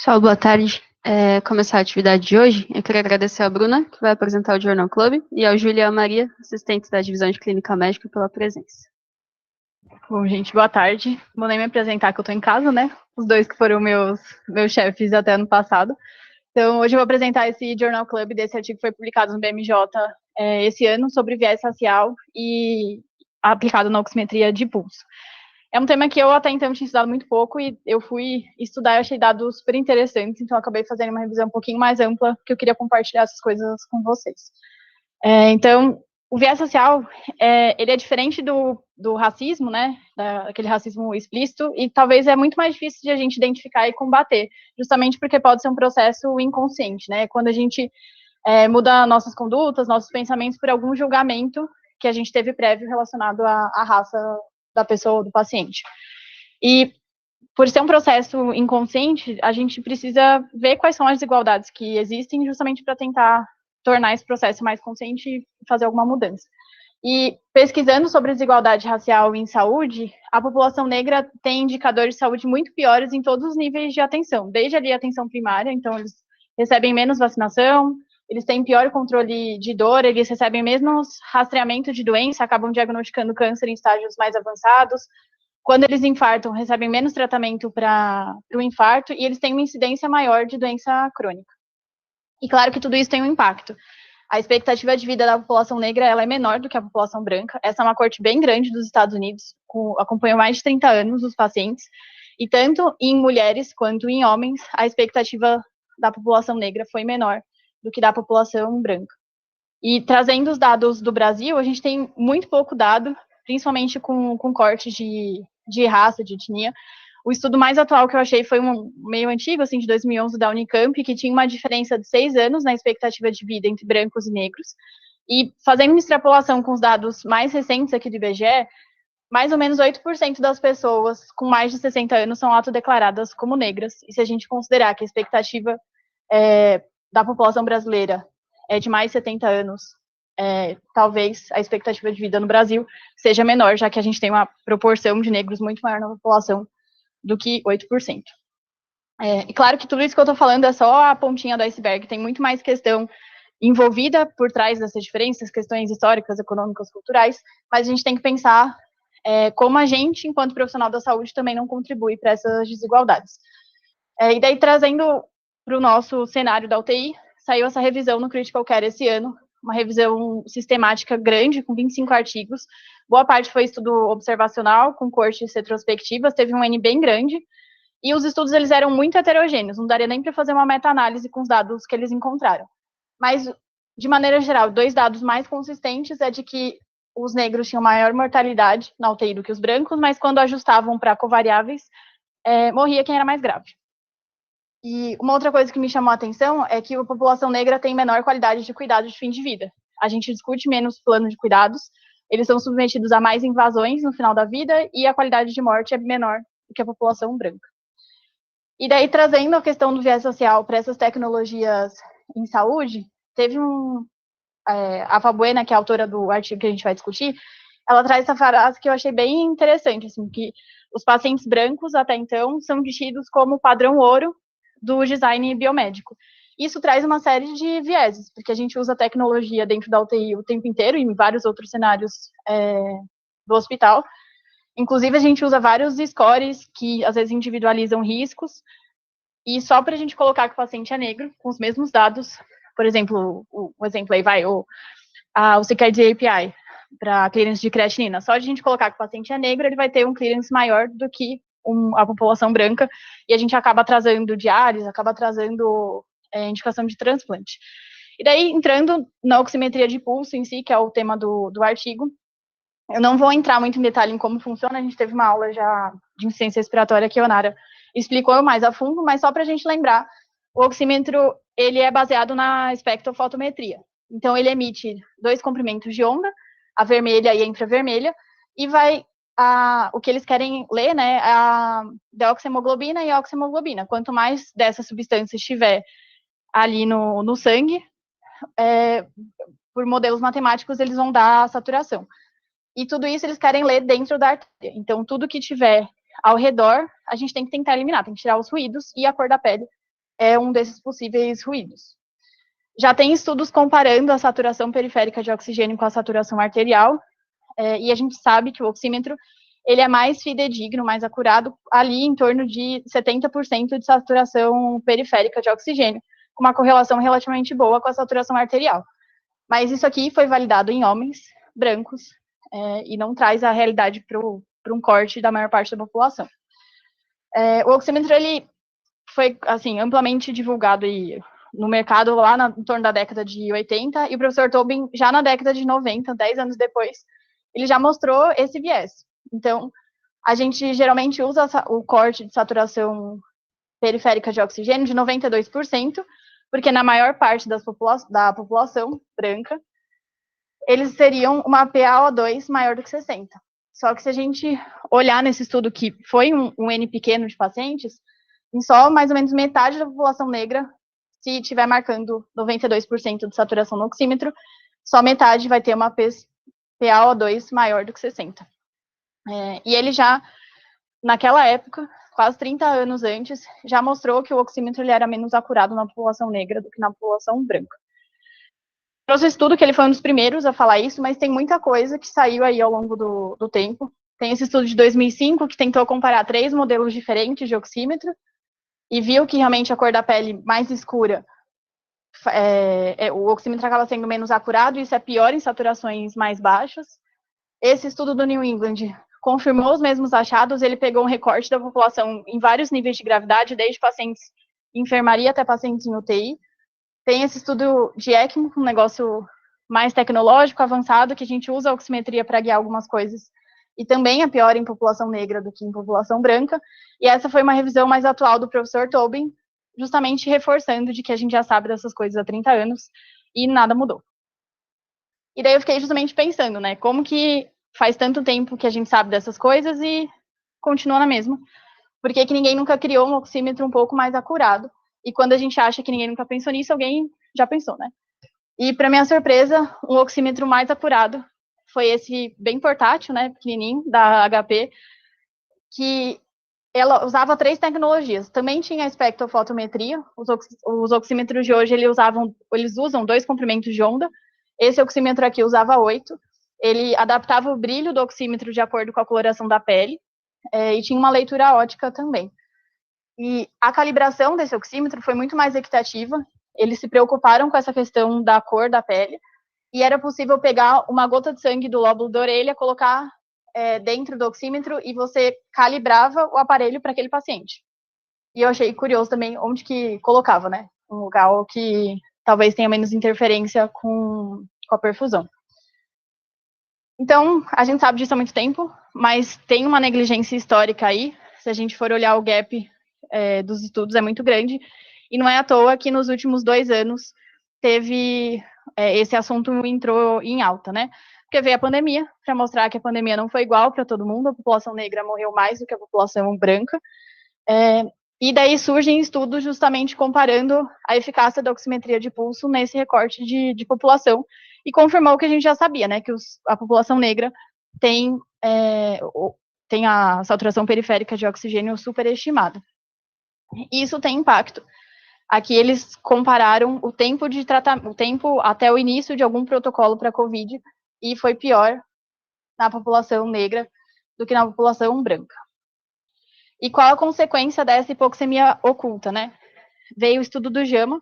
Pessoal, boa tarde. Começar a atividade de hoje, eu queria agradecer a Bruna, que vai apresentar o Journal Club, e ao Júlia e a Maria, assistentes da Divisão de Clínica Médica, pela presença. Bom, gente, boa tarde. Vou nem me apresentar que eu tô em casa, né? Os dois que foram meus chefes até ano passado. Então, hoje eu vou apresentar esse Journal Club desse artigo que foi publicado no BMJ esse ano, sobre viés facial e aplicado na oximetria de pulso. É um tema que eu até então tinha estudado muito pouco e eu fui estudar e achei dados super interessantes, então eu acabei fazendo uma revisão um pouquinho mais ampla, que eu queria compartilhar essas coisas com vocês. Então, o viés facial, ele é diferente do racismo, né, daquele racismo explícito, e talvez é muito mais difícil de a gente identificar e combater, justamente porque pode ser um processo inconsciente, né, quando a gente muda nossas condutas, nossos pensamentos por algum julgamento que a gente teve prévio relacionado à raça da pessoa, do paciente. E por ser um processo inconsciente, a gente precisa ver quais são as desigualdades que existem justamente para tentar tornar esse processo mais consciente e fazer alguma mudança. E pesquisando sobre desigualdade racial em saúde, a população negra tem indicadores de saúde muito piores em todos os níveis de atenção, desde ali a atenção primária, então eles recebem menos vacinação, eles têm pior controle de dor, eles recebem menos rastreamento de doença, acabam diagnosticando câncer em estágios mais avançados. Quando eles infartam, recebem menos tratamento para o infarto e eles têm uma incidência maior de doença crônica. E claro que tudo isso tem um impacto. A expectativa de vida da população negra ela é menor do que a população branca. Essa é uma corte bem grande dos Estados Unidos, acompanhou mais de 30 anos os pacientes, e tanto em mulheres quanto em homens, a expectativa da população negra foi menor do que da população branca. E trazendo os dados do Brasil, a gente tem muito pouco dado, principalmente com cortes de raça, de etnia. O estudo mais atual que eu achei foi um meio antigo, assim, de 2011, da Unicamp, que tinha uma diferença de 6 anos na expectativa de vida entre brancos e negros. E fazendo uma extrapolação com os dados mais recentes aqui do IBGE, mais ou menos 8% das pessoas com mais de 60 anos são autodeclaradas como negras. E se a gente considerar que a expectativa da população brasileira é de mais de 70 anos, talvez a expectativa de vida no Brasil seja menor, já que a gente tem uma proporção de negros muito maior na população do que 8%. E claro que tudo isso que eu estou falando é só a pontinha do iceberg, tem muito mais questão envolvida por trás dessas diferenças, questões históricas, econômicas, culturais, mas a gente tem que pensar como a gente, enquanto profissional da saúde, também não contribui para essas desigualdades. E daí, trazendo para o nosso cenário da UTI, saiu essa revisão no Critical Care esse ano, uma revisão sistemática grande, com 25 artigos. Boa parte foi estudo observacional, com cortes retrospectivas, teve um N bem grande, e os estudos eles eram muito heterogêneos, não daria nem para fazer uma meta-análise com os dados que eles encontraram. Mas, de maneira geral, 2 dados mais consistentes é de que os negros tinham maior mortalidade na UTI do que os brancos, mas quando ajustavam para covariáveis, morria quem era mais grave. E uma outra coisa que me chamou a atenção é que a população negra tem menor qualidade de cuidado de fim de vida. A gente discute menos plano de cuidados, eles são submetidos a mais invasões no final da vida e a qualidade de morte é menor do que a população branca. E daí, trazendo a questão do viés social para essas tecnologias em saúde, teve a Fabuena, que é a autora do artigo que a gente vai discutir, ela traz essa frase que eu achei bem interessante, assim, que os pacientes brancos, até então, são tidos como padrão ouro do design biomédico. Isso traz uma série de vieses, porque a gente usa tecnologia dentro da UTI o tempo inteiro, e em vários outros cenários do hospital. Inclusive, a gente usa vários scores que, às vezes, individualizam riscos, e só para a gente colocar que o paciente é negro, com os mesmos dados, por exemplo, o exemplo aí vai, o CKD API, para clearance de creatinina, só de a gente colocar que o paciente é negro, ele vai ter um clearance maior do que a população branca, e a gente acaba trazendo diálise, acaba trazendo indicação de transplante. E daí, entrando na oximetria de pulso em si, que é o tema do artigo, eu não vou entrar muito em detalhe em como funciona, a gente teve uma aula já de insuficiência respiratória que a Onara explicou mais a fundo, mas só para a gente lembrar, o oxímetro, ele é baseado na espectrofotometria. Então, ele emite 2 comprimentos de onda, a vermelha e a infravermelha, e o que eles querem ler, né, a deoxemoglobina e a oxihemoglobina. Quanto mais dessas substâncias estiver ali no sangue, por modelos matemáticos, eles vão dar a saturação. E tudo isso eles querem ler dentro da artéria. Então, tudo que tiver ao redor, a gente tem que tentar eliminar, tem que tirar os ruídos e a cor da pele é um desses possíveis ruídos. Já tem estudos comparando a saturação periférica de oxigênio com a saturação arterial, e a gente sabe que o oxímetro ele é mais fidedigno, mais acurado, ali em torno de 70% de saturação periférica de oxigênio, com uma correlação relativamente boa com a saturação arterial. Mas isso aqui foi validado em homens brancos, e não traz a realidade para um corte da maior parte da população. O oxímetro, ele foi, assim, amplamente divulgado no mercado lá em torno da década de 80, e o professor Tobin, já na década de 90, 10 anos depois, ele já mostrou esse viés. Então, a gente geralmente usa o corte de saturação periférica de oxigênio de 92%, porque na maior parte da população branca, eles teriam uma PaO2 maior do que 60. Só que se a gente olhar nesse estudo, que foi um N pequeno de pacientes, em só mais ou menos metade da população negra, se estiver marcando 92% de saturação no oxímetro, só metade vai ter uma PaO2 maior do que 60. E ele já, naquela época, quase 30 anos antes, já mostrou que o oxímetro ele era menos acurado na população negra do que na população branca. Trouxe um estudo que ele foi um dos primeiros a falar isso, mas tem muita coisa que saiu aí ao longo do tempo. Tem esse estudo de 2005 que tentou comparar 3 modelos diferentes de oxímetro e viu que realmente a cor da pele mais escura, o oxímetro acaba sendo menos acurado, e isso é pior em saturações mais baixas. Esse estudo do New England confirmou os mesmos achados. Ele pegou um recorte da população em vários níveis de gravidade, desde pacientes em enfermaria até pacientes em UTI. Tem esse estudo de ECMO, um negócio mais tecnológico, avançado, que a gente usa a oximetria para guiar algumas coisas, e também é pior em população negra do que em população branca. E essa foi uma revisão mais atual do professor Tobin, justamente reforçando de que a gente já sabe dessas coisas há 30 anos e nada mudou. E daí eu fiquei justamente pensando, né, como que faz tanto tempo que a gente sabe dessas coisas e continua na mesma? Por que ninguém nunca criou um oxímetro um pouco mais acurado? E quando a gente acha que ninguém nunca pensou nisso, alguém já pensou, né? E, para minha surpresa, um oxímetro mais acurado foi esse bem portátil, né, pequenininho, da HP, que ela usava 3 tecnologias. Também tinha a espectrofotometria. Os oxímetros de hoje, eles usam 2 comprimentos de onda. Esse oxímetro aqui usava 8. Ele adaptava o brilho do oxímetro de acordo com a coloração da pele, e tinha uma leitura óptica também. E a calibração desse oxímetro foi muito mais equitativa. Eles se preocuparam com essa questão da cor da pele, e era possível pegar uma gota de sangue do lóbulo da orelha, colocar dentro do oxímetro, e você calibrava o aparelho para aquele paciente. E eu achei curioso também onde que colocava, né? Um lugar que talvez tenha menos interferência com a perfusão. Então, a gente sabe disso há muito tempo, mas tem uma negligência histórica aí. Se a gente for olhar o gap dos estudos, é muito grande, e não é à toa que nos últimos 2 anos teve esse assunto entrou em alta, né? Porque veio a pandemia, para mostrar que a pandemia não foi igual para todo mundo, a população negra morreu mais do que a população branca, e daí surgem estudos justamente comparando a eficácia da oximetria de pulso nesse recorte de população, e confirmou o que a gente já sabia, né, que a população negra tem a saturação periférica de oxigênio superestimada. E isso tem impacto. Aqui eles compararam o tempo de tratamento, o tempo até o início de algum protocolo para COVID, e foi pior na população negra do que na população branca. E qual a consequência dessa hipoxemia oculta, né? Veio o estudo do JAMA,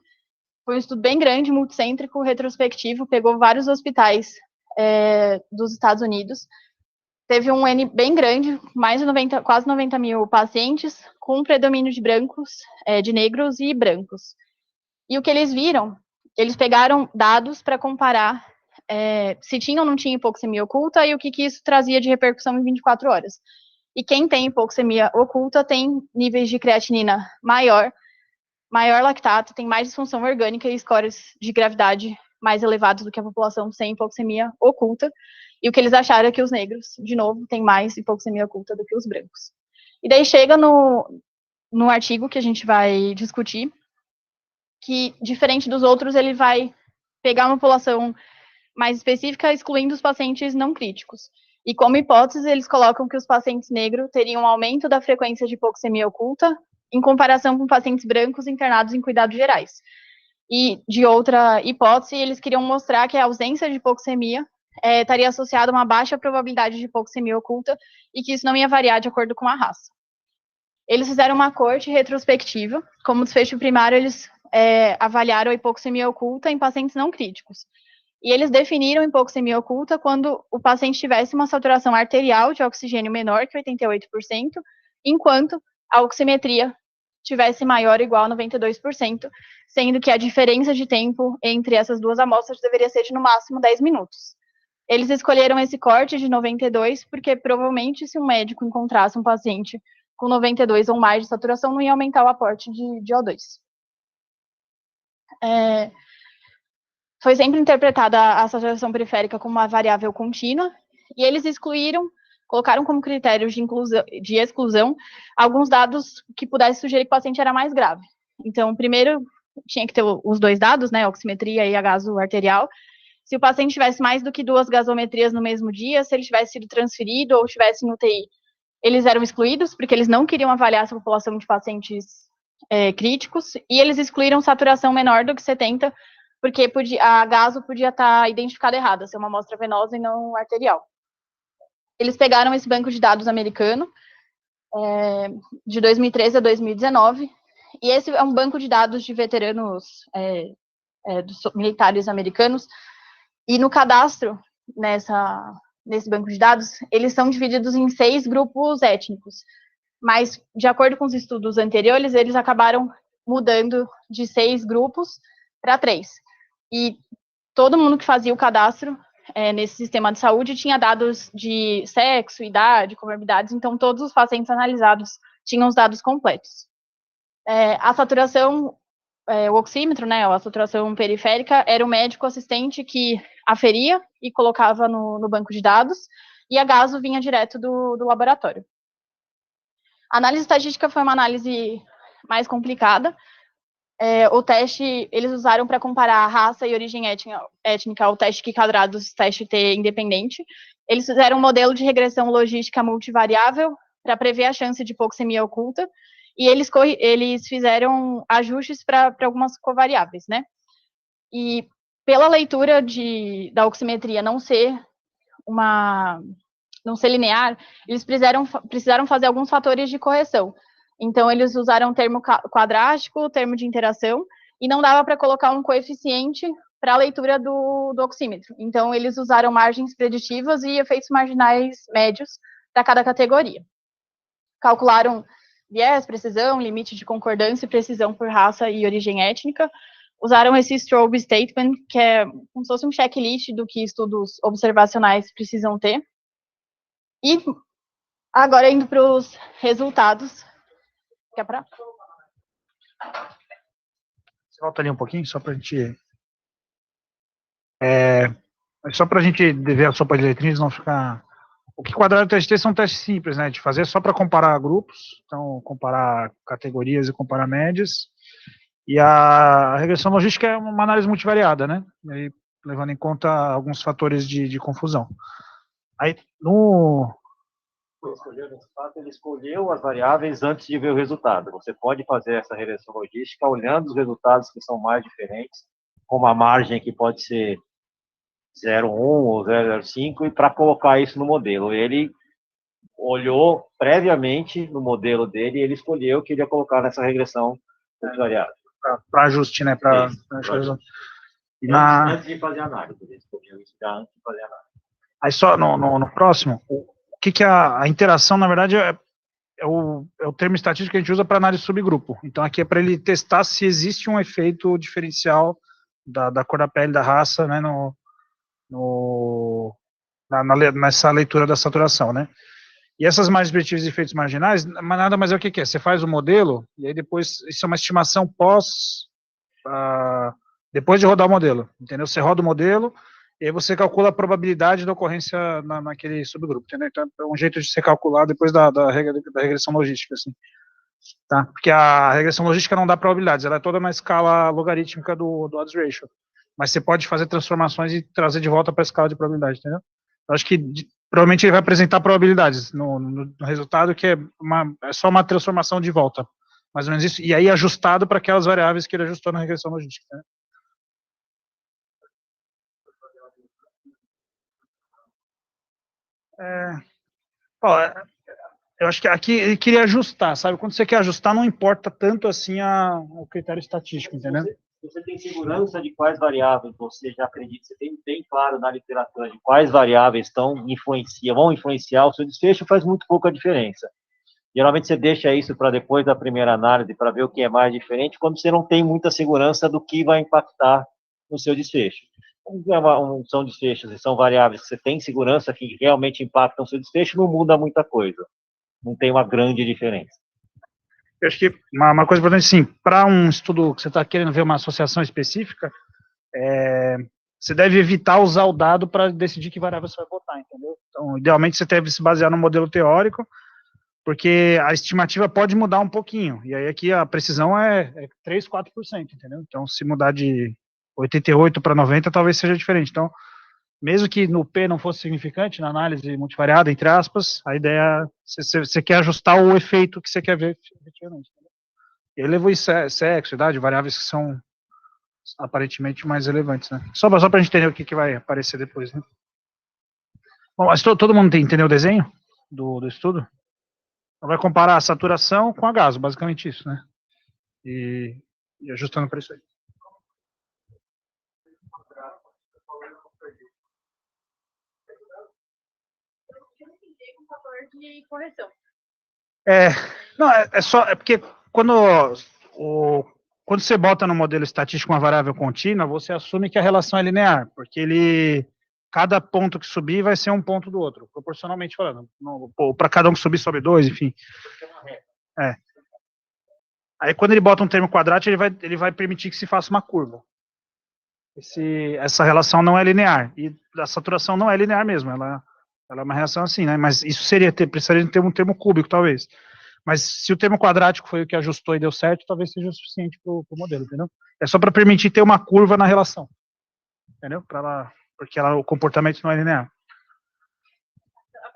foi um estudo bem grande, multicêntrico, retrospectivo, pegou vários hospitais dos Estados Unidos, teve um N bem grande, quase 90 mil pacientes, com predomínio de brancos, de negros e brancos. E o que eles viram, eles pegaram dados para comparar se tinha ou não tinha hipoxemia oculta e o que isso trazia de repercussão em 24 horas. E quem tem hipoxemia oculta tem níveis de creatinina maior lactato, tem mais disfunção orgânica e scores de gravidade mais elevados do que a população sem hipoxemia oculta. E o que eles acharam é que os negros, de novo, têm mais hipoxemia oculta do que os brancos. E daí chega no artigo que a gente vai discutir, que, diferente dos outros, ele vai pegar uma população mais específica, excluindo os pacientes não críticos. E como hipótese, eles colocam que os pacientes negros teriam um aumento da frequência de hipoxemia oculta em comparação com pacientes brancos internados em cuidados gerais. E, de outra hipótese, eles queriam mostrar que a ausência de hipoxemia estaria associada a uma baixa probabilidade de hipoxemia oculta e que isso não ia variar de acordo com a raça. Eles fizeram uma corte retrospectiva. Como desfecho primário, eles avaliaram a hipoxemia oculta em pacientes não críticos. E eles definiram hipoxemia oculta quando o paciente tivesse uma saturação arterial de oxigênio menor que 88%, enquanto a oximetria tivesse maior ou igual a 92%, sendo que a diferença de tempo entre essas duas amostras deveria ser de no máximo 10 minutos. Eles escolheram esse corte de 92 porque provavelmente se um médico encontrasse um paciente com 92 ou mais de saturação, não ia aumentar o aporte de O2. Foi sempre interpretada a saturação periférica como uma variável contínua, e eles colocaram como critérios de exclusão alguns dados que pudessem sugerir que o paciente era mais grave. Então, primeiro, tinha que ter os dois dados, né, oximetria e a gaso arterial. Se o paciente tivesse mais do que 2 gasometrias no mesmo dia, se ele tivesse sido transferido ou estivesse no UTI, eles eram excluídos, porque eles não queriam avaliar essa população de pacientes críticos, e eles excluíram saturação menor do que 70, porque a gaso podia estar identificada errada, ser uma amostra venosa e não arterial. Eles pegaram esse banco de dados americano, de 2013 a 2019, e esse é um banco de dados de veteranos dos militares americanos, e no cadastro, nesse banco de dados, eles são divididos em 6 grupos étnicos, mas, de acordo com os estudos anteriores, eles acabaram mudando de 6 grupos para 3. E todo mundo que fazia o cadastro nesse sistema de saúde tinha dados de sexo, idade, comorbidades, então todos os pacientes analisados tinham os dados completos. A saturação, o oxímetro, né, a saturação periférica, era o médico assistente que aferia e colocava no banco de dados, e a gaso vinha direto do laboratório. A análise estatística foi uma análise mais complicada. O teste, eles usaram para comparar a raça e origem étnica ao teste Q-quadrados, teste T independente. Eles fizeram um modelo de regressão logística multivariável para prever a chance de hipoxemia oculta, e eles fizeram ajustes para algumas covariáveis, né? E pela leitura da oximetria não ser linear, eles precisaram fazer alguns fatores de correção. Então, eles usaram termo quadrático, termo de interação, e não dava para colocar um coeficiente para a leitura do oxímetro. Então, eles usaram margens preditivas e efeitos marginais médios para cada categoria. Calcularam viés, precisão, limite de concordância e precisão por raça e origem étnica. Usaram esse Strobe Statement, que é como se fosse um checklist do que estudos observacionais precisam ter. E agora, indo para os resultados. Quer parar? Você volta ali um pouquinho, só para a gente... só para a gente ver a sopa de letrinhas, não ficar... O que quadrado e TST são testes simples, né, de fazer só para comparar grupos, então comparar categorias e comparar médias, e a regressão logística é uma análise multivariada, né, e aí, levando em conta alguns fatores de confusão. Aí, ele escolheu as variáveis antes de ver o resultado. Você pode fazer essa regressão logística olhando os resultados que são mais diferentes, como a margem que pode ser 0,1 ou 0,05, e para colocar isso no modelo. Ele olhou previamente no modelo dele e ele escolheu que ele ia colocar nessa regressão multivariada. Para ajuste, né? Antes de fazer análise, ele escolheu isso já antes de fazer análise. Aí só no próximo, o que a interação, na verdade, é o termo estatístico que a gente usa para análise de subgrupo. Então, aqui é para ele testar se existe um efeito diferencial da cor da pele, da raça, né, nessa leitura da saturação, né. E essas margens preditivas e efeitos marginais, nada mais é o que é. Você faz o modelo, e aí depois, isso é uma estimação depois de rodar o modelo, entendeu? Você roda o modelo, e aí você calcula a probabilidade da ocorrência naquele subgrupo, entendeu? Então, é um jeito de você calcular depois da regressão logística, assim. Tá? Porque a regressão logística não dá probabilidades, ela é toda na escala logarítmica do odds ratio. Mas você pode fazer transformações e trazer de volta para a escala de probabilidade, entendeu? Eu acho que provavelmente ele vai apresentar probabilidades no resultado, que é só uma transformação de volta mais ou menos isso, e aí ajustado para aquelas variáveis que ele ajustou na regressão logística, né? Ó, eu acho que aqui ele queria ajustar, sabe? Quando você quer ajustar, não importa tanto assim o critério estatístico, entendeu? Você tem segurança de quais variáveis você já acredita, você tem bem claro na literatura de quais variáveis vão influenciar o seu desfecho, faz muito pouca diferença. Geralmente você deixa isso para depois da primeira análise, para ver o que é mais diferente, quando você não tem muita segurança do que vai impactar no seu desfecho. São desfechos e são variáveis que você tem segurança que realmente impactam o seu desfecho, não muda muita coisa. Não tem uma grande diferença. Eu acho que uma coisa importante, sim, para um estudo que você está querendo ver uma associação específica, você deve evitar usar o dado para decidir que variável você vai botar, entendeu? Então, idealmente, você deve se basear no modelo teórico, porque a estimativa pode mudar um pouquinho, e aí aqui a precisão é 3, 4%, entendeu? Então, se mudar de 88 para 90, talvez seja diferente. Então, mesmo que no P não fosse significante, na análise multivariada, entre aspas, a ideia, você quer ajustar o efeito que você quer ver efetivamente. Ele levou em sexo, idade, variáveis que são aparentemente mais relevantes, né? Só para a gente entender o que vai aparecer depois, né? Bom, mas todo mundo entendeu o desenho do estudo? Vai comparar a saturação com a gaso, basicamente isso, né? E ajustando para isso aí. De correção. Não, é porque quando você bota no modelo estatístico uma variável contínua, você assume que a relação é linear, porque cada ponto que subir vai ser um ponto do outro, proporcionalmente falando. Para cada um que subir, sobe 2, enfim. Aí quando ele bota um termo quadrático, ele vai permitir que se faça uma curva. Essa relação não é linear, e a saturação não é linear mesmo, ela é uma relação assim, né? Mas isso precisaria ter um termo cúbico, talvez. Mas se o termo quadrático foi o que ajustou e deu certo, talvez seja o suficiente para o modelo, entendeu? É só para permitir ter uma curva na relação, entendeu? Porque o comportamento não é linear.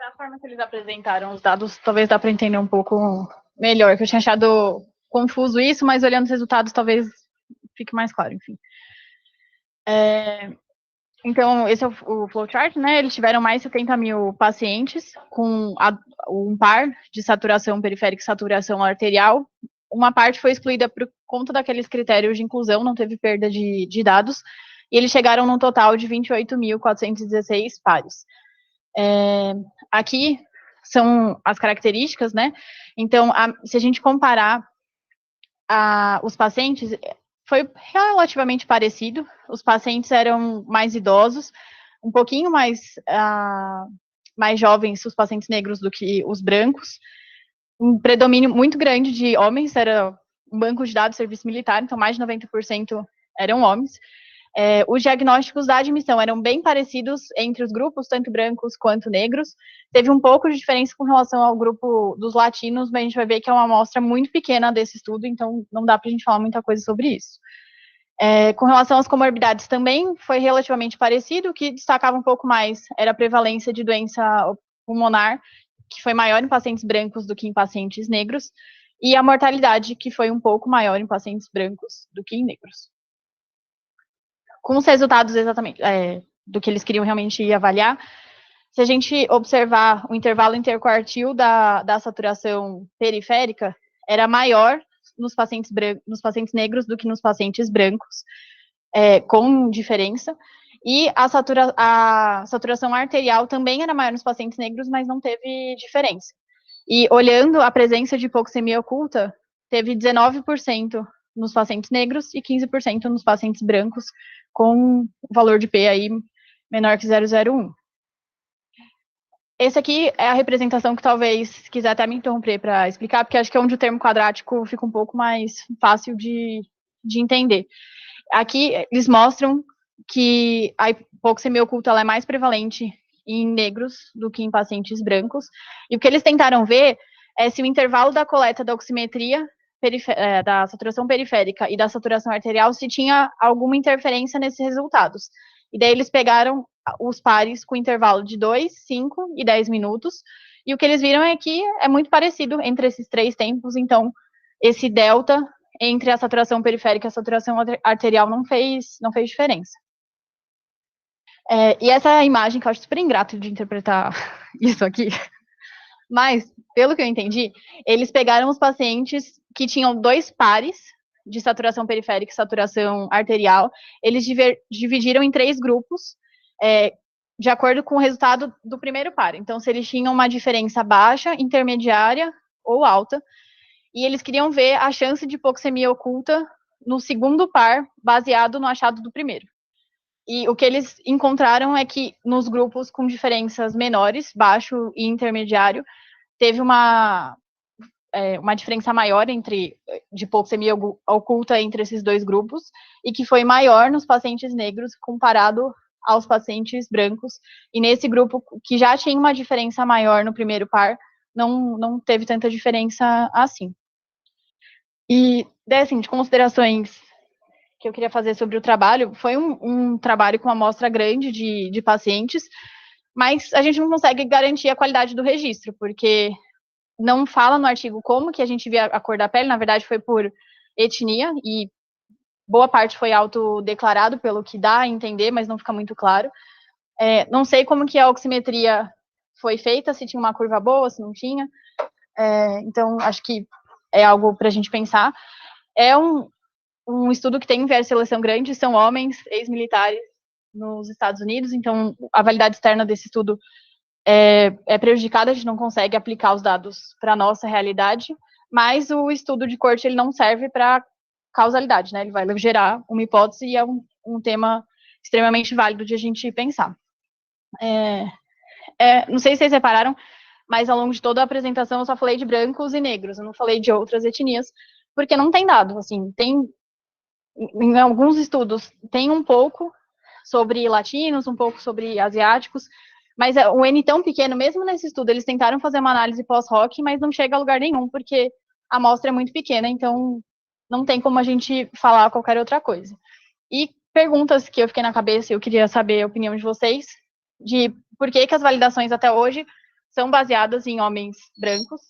A forma que eles apresentaram os dados, talvez dá para entender um pouco melhor, que eu tinha achado confuso isso, mas olhando os resultados talvez fique mais claro, enfim. Então, esse é o flowchart, né? Eles tiveram mais de 70 mil pacientes com um par de saturação periférica e saturação arterial. Uma parte foi excluída por conta daqueles critérios de inclusão, não teve perda de dados, e eles chegaram num total de 28.416 pares. Aqui são as características, né? Então, se a gente comparar os pacientes, foi relativamente parecido. Os pacientes eram mais idosos, um pouquinho mais jovens, os pacientes negros, do que os brancos. Um predomínio muito grande de homens, era um banco de dados serviço militar, então mais de 90% eram homens. Os diagnósticos da admissão eram bem parecidos entre os grupos, tanto brancos quanto negros. Teve um pouco de diferença com relação ao grupo dos latinos, mas a gente vai ver que é uma amostra muito pequena desse estudo, então não dá para a gente falar muita coisa sobre isso. Com relação às comorbidades também, foi relativamente parecido. O que destacava um pouco mais era a prevalência de doença pulmonar, que foi maior em pacientes brancos do que em pacientes negros, e a mortalidade, que foi um pouco maior em pacientes brancos do que em negros. Com os resultados exatamente do que eles queriam realmente avaliar, se a gente observar o intervalo interquartil da saturação periférica, era maior nos pacientes negros do que nos pacientes brancos, com diferença, e a saturação arterial também era maior nos pacientes negros, mas não teve diferença. E olhando a presença de hipoxemia oculta, teve 19% nos pacientes negros e 15% nos pacientes brancos, com o valor de P aí menor que 0,01. Esse aqui é a representação que talvez, se quiser até me interromper para explicar, porque acho que é onde o termo quadrático fica um pouco mais fácil de entender. Aqui eles mostram que a hipoxemia oculta ela é mais prevalente em negros do que em pacientes brancos, e o que eles tentaram ver é se o intervalo da coleta da oximetria da saturação periférica e da saturação arterial, se tinha alguma interferência nesses resultados. E daí eles pegaram os pares com intervalo de 2, 5 e 10 minutos, e o que eles viram é que é muito parecido entre esses três tempos, então esse delta entre a saturação periférica e a saturação arterial não fez diferença. E essa imagem, que eu acho super ingrato de interpretar isso aqui, mas, pelo que eu entendi, eles pegaram os pacientes que tinham 2 pares de saturação periférica e saturação arterial, eles dividiram em 3 grupos, de acordo com o resultado do primeiro par. Então, se eles tinham uma diferença baixa, intermediária ou alta, e eles queriam ver a chance de hipoxemia oculta no segundo par, baseado no achado do primeiro. E o que eles encontraram é que nos grupos com diferenças menores, baixo e intermediário, teve uma diferença maior de hipoxemia oculta entre esses 2 grupos, e que foi maior nos pacientes negros comparado aos pacientes brancos. E nesse grupo, que já tinha uma diferença maior no primeiro par, não teve tanta diferença assim. E, assim, de considerações que eu queria fazer sobre o trabalho, foi um trabalho com uma amostra grande de pacientes, mas a gente não consegue garantir a qualidade do registro, porque não fala no artigo como que a gente via a cor da pele, na verdade foi por etnia, e boa parte foi autodeclarado, pelo que dá a entender, mas não fica muito claro. Não sei como que a oximetria foi feita, se tinha uma curva boa, se não tinha. Então, acho que é algo para a gente pensar. É um estudo que tem viés de seleção grande, são homens ex-militares nos Estados Unidos, então a validade externa desse estudo é prejudicada, a gente não consegue aplicar os dados para a nossa realidade, mas o estudo de corte ele não serve para causalidade, né? Ele vai gerar uma hipótese e é um tema extremamente válido de a gente pensar. Não sei se vocês repararam, mas ao longo de toda a apresentação eu só falei de brancos e negros, eu não falei de outras etnias, porque não tem dado, assim, em alguns estudos tem um pouco sobre latinos, um pouco sobre asiáticos, mas o N tão pequeno, mesmo nesse estudo, eles tentaram fazer uma análise pós-hoc, mas não chega a lugar nenhum, porque a amostra é muito pequena, então não tem como a gente falar qualquer outra coisa. E perguntas que eu fiquei na cabeça, eu queria saber a opinião de vocês, de por que as validações até hoje são baseadas em homens brancos,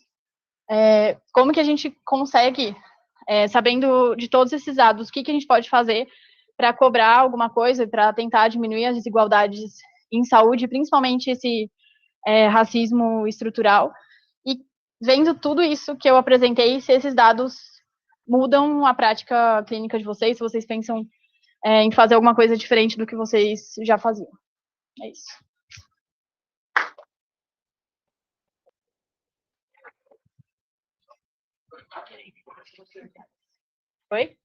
como que a gente consegue, sabendo de todos esses dados, o que a gente pode fazer para cobrar alguma coisa, para tentar diminuir as desigualdades em saúde, principalmente esse racismo estrutural, e vendo tudo isso que eu apresentei, se esses dados mudam a prática clínica de vocês, se vocês pensam em fazer alguma coisa diferente do que vocês já faziam. É isso. Oi?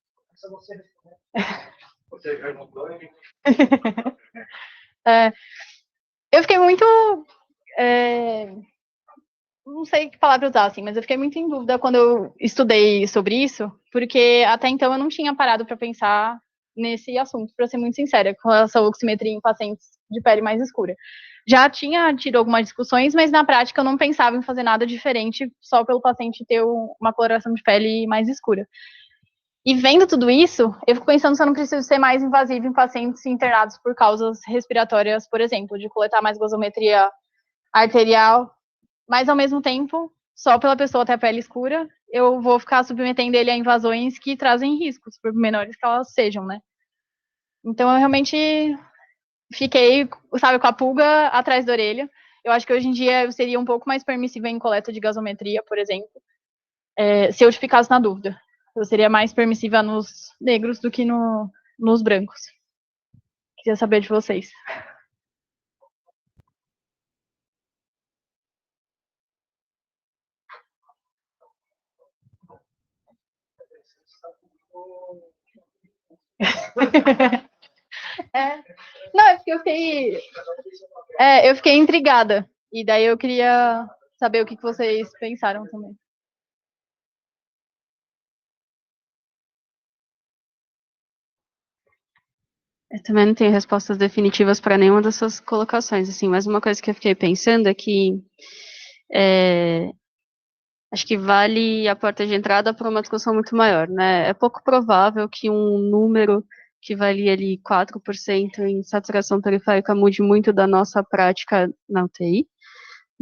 Eu fiquei muito... não sei que palavra usar, assim, mas eu fiquei muito em dúvida quando eu estudei sobre isso, porque até então eu não tinha parado para pensar nesse assunto, para ser muito sincera, com relação à oximetria em pacientes de pele mais escura. Já tinha tido algumas discussões, mas na prática eu não pensava em fazer nada diferente só pelo paciente ter uma coloração de pele mais escura. E vendo tudo isso, eu fico pensando se eu não preciso ser mais invasivo em pacientes internados por causas respiratórias, por exemplo, de coletar mais gasometria arterial, mas ao mesmo tempo, só pela pessoa ter a pele escura, eu vou ficar submetendo ele a invasões que trazem riscos, por menores que elas sejam, né? Então eu realmente fiquei, sabe, com a pulga atrás da orelha. Eu acho que hoje em dia eu seria um pouco mais permissiva em coleta de gasometria, por exemplo, se eu ficasse na dúvida. Eu seria mais permissiva nos negros do que nos brancos. Queria saber de vocês. Não, é porque eu fiquei intrigada. E daí eu queria saber o que vocês pensaram também. Eu também não tenho respostas definitivas para nenhuma das suas colocações, assim, mas uma coisa que eu fiquei pensando é que acho que vale a porta de entrada para uma discussão muito maior, né? É pouco provável que um número que valia ali 4% em saturação periférica mude muito da nossa prática na UTI,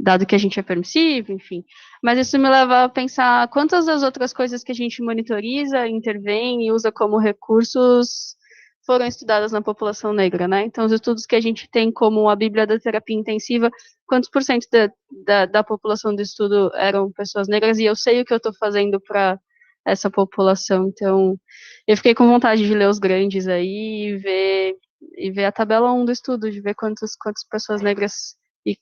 dado que a gente é permissivo, enfim. Mas isso me leva a pensar quantas das outras coisas que a gente monitoriza, intervém e usa como recursos foram estudadas na população negra, né? Então, os estudos que a gente tem, como a Bíblia da Terapia Intensiva, quantos por cento da população do estudo eram pessoas negras, e eu sei o que eu estou fazendo para essa população. Então, eu fiquei com vontade de ler os grandes aí e ver a tabela 1 do estudo, de ver quantas pessoas negras e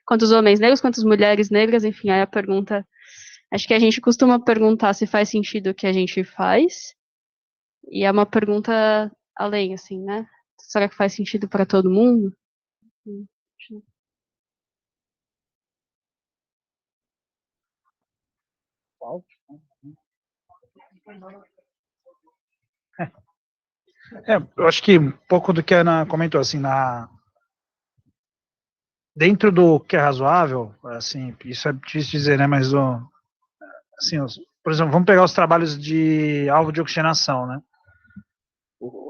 quantos homens negros, quantas mulheres negras, enfim, aí a pergunta, acho que a gente costuma perguntar se faz sentido o que a gente faz, e é uma pergunta além, assim, né? Será que faz sentido para todo mundo? Eu acho que um pouco do que a Ana comentou, assim, dentro do que é razoável, assim, isso é difícil dizer, né, mas, assim, por exemplo, vamos pegar os trabalhos de alvo de oxigenação, né,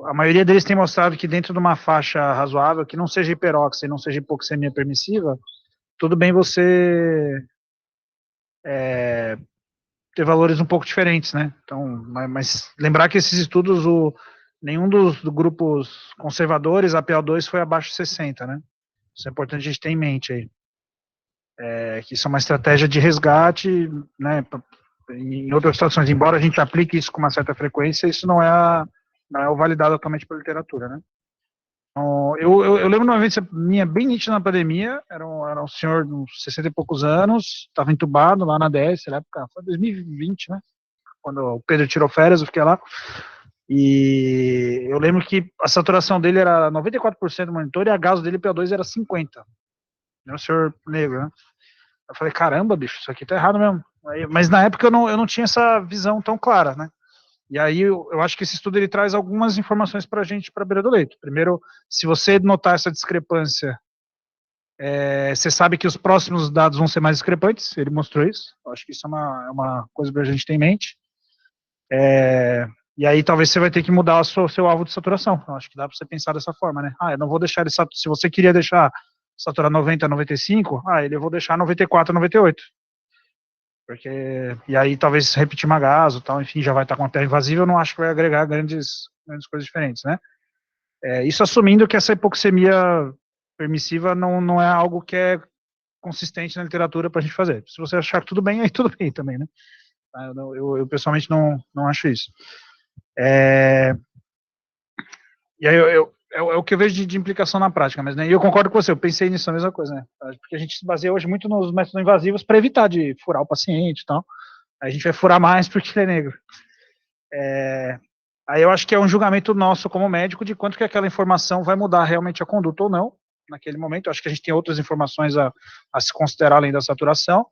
a maioria deles tem mostrado que dentro de uma faixa razoável, que não seja hiperóxia e não seja hipoxemia permissiva, tudo bem você ter valores um pouco diferentes, né, então, mas lembrar que esses estudos, nenhum dos grupos conservadores, a PO2 foi abaixo de 60, né, isso é importante a gente ter em mente aí. Que isso é uma estratégia de resgate, né, em outras situações, embora a gente aplique isso com uma certa frequência, isso não é o validado atualmente pela literatura, né. Então, eu lembro de uma vez minha bem nítida na pandemia, era um senhor de uns 60 e poucos anos, estava entubado lá na DS, na época, foi 2020, né, quando o Pedro tirou férias, eu fiquei lá, e eu lembro que a saturação dele era 94% do monitor e a gaso dele, PO2, era 50%. Era um senhor negro, né. Eu falei, caramba, bicho, isso aqui tá errado mesmo. Mas na época eu não tinha essa visão tão clara, né? E aí eu acho que esse estudo ele traz algumas informações pra gente para beira do leito. Primeiro, se você notar essa discrepância, você sabe que os próximos dados vão ser mais discrepantes, ele mostrou isso. Eu acho que isso é uma coisa pra gente ter em mente. E aí talvez você vai ter que mudar o seu alvo de saturação. Eu acho que dá para você pensar dessa forma, né? Eu não vou deixar ele se você queria deixar saturar 90, 95, eu vou deixar 94, 98. Porque, e aí talvez repetir uma gaso, tal, enfim, já vai estar com a terra invasiva, eu não acho que vai agregar grandes coisas diferentes, né? Isso assumindo que essa hipoxemia permissiva não é algo que é consistente na literatura para a gente fazer. Se você achar que tudo bem, aí tudo bem também, né? Eu pessoalmente não acho isso. E aí é o que eu vejo de implicação na prática, mas né, e eu concordo com você, eu pensei nisso, a mesma coisa, né? Porque a gente se baseia hoje muito nos métodos invasivos para evitar de furar o paciente e tal. Aí a gente vai furar mais porque ele é negro. Aí eu acho que é um julgamento nosso como médico de quanto que aquela informação vai mudar realmente a conduta ou não, naquele momento. Eu acho que a gente tem outras informações a se considerar além da saturação,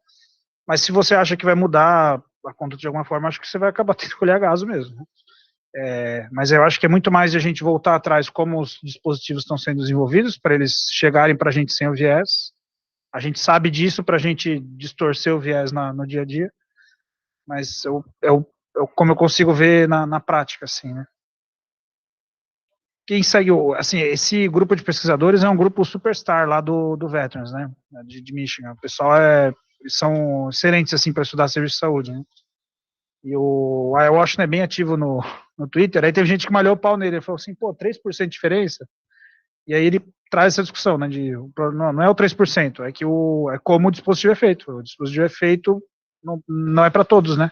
mas se você acha que vai mudar a conduta de alguma forma, acho que você vai acabar tendo que escolher a gaso mesmo, né? Mas eu acho que é muito mais de a gente voltar atrás como os dispositivos estão sendo desenvolvidos, para eles chegarem para a gente sem o viés. A gente sabe disso para a gente distorcer o viés no dia a dia, mas como eu consigo ver na prática, assim, né? Quem saiu, assim, esse grupo de pesquisadores é um grupo superstar lá do Veterans, né, de Michigan. O pessoal eles são excelentes, assim, para estudar serviço de saúde, né? E o Washington é bem ativo no Twitter, aí teve gente que malhou o pau nele, ele falou assim, 3% de diferença, e aí ele traz essa discussão, né, não é o 3%, é que é como o dispositivo é feito, o dispositivo é feito, não é para todos, né,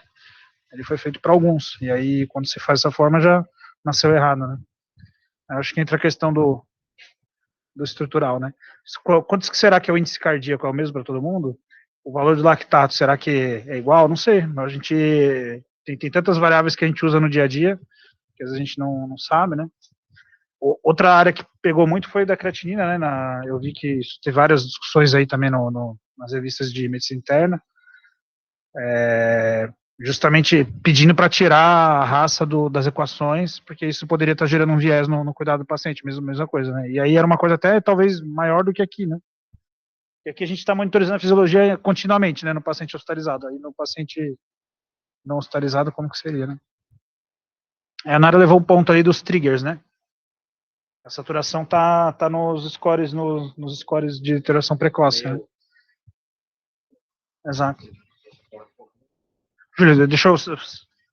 ele foi feito para alguns, e aí quando você faz dessa forma já nasceu errado, né. Eu acho que entra a questão do estrutural, né. Quantos que será que é o índice cardíaco, é o mesmo para todo mundo? O valor do lactato, será que é igual? Não sei, a gente tem tantas variáveis que a gente usa no dia a dia, que às vezes a gente não sabe, né? Outra área que pegou muito foi da creatinina, né? Eu vi que tem várias discussões aí também nas revistas de medicina interna, justamente pedindo para tirar a raça das equações, porque isso poderia estar gerando um viés no cuidado do paciente, mesma coisa, né? E aí era uma coisa até talvez maior do que aqui, né? E aqui a gente está monitorizando a fisiologia continuamente, né, no paciente hospitalizado. Aí no paciente não hospitalizado, como que seria, né? A Nara levou o ponto aí dos triggers, né? A saturação tá nos scores de alteração precoce, né? Exato. Júlio, deixa eu, por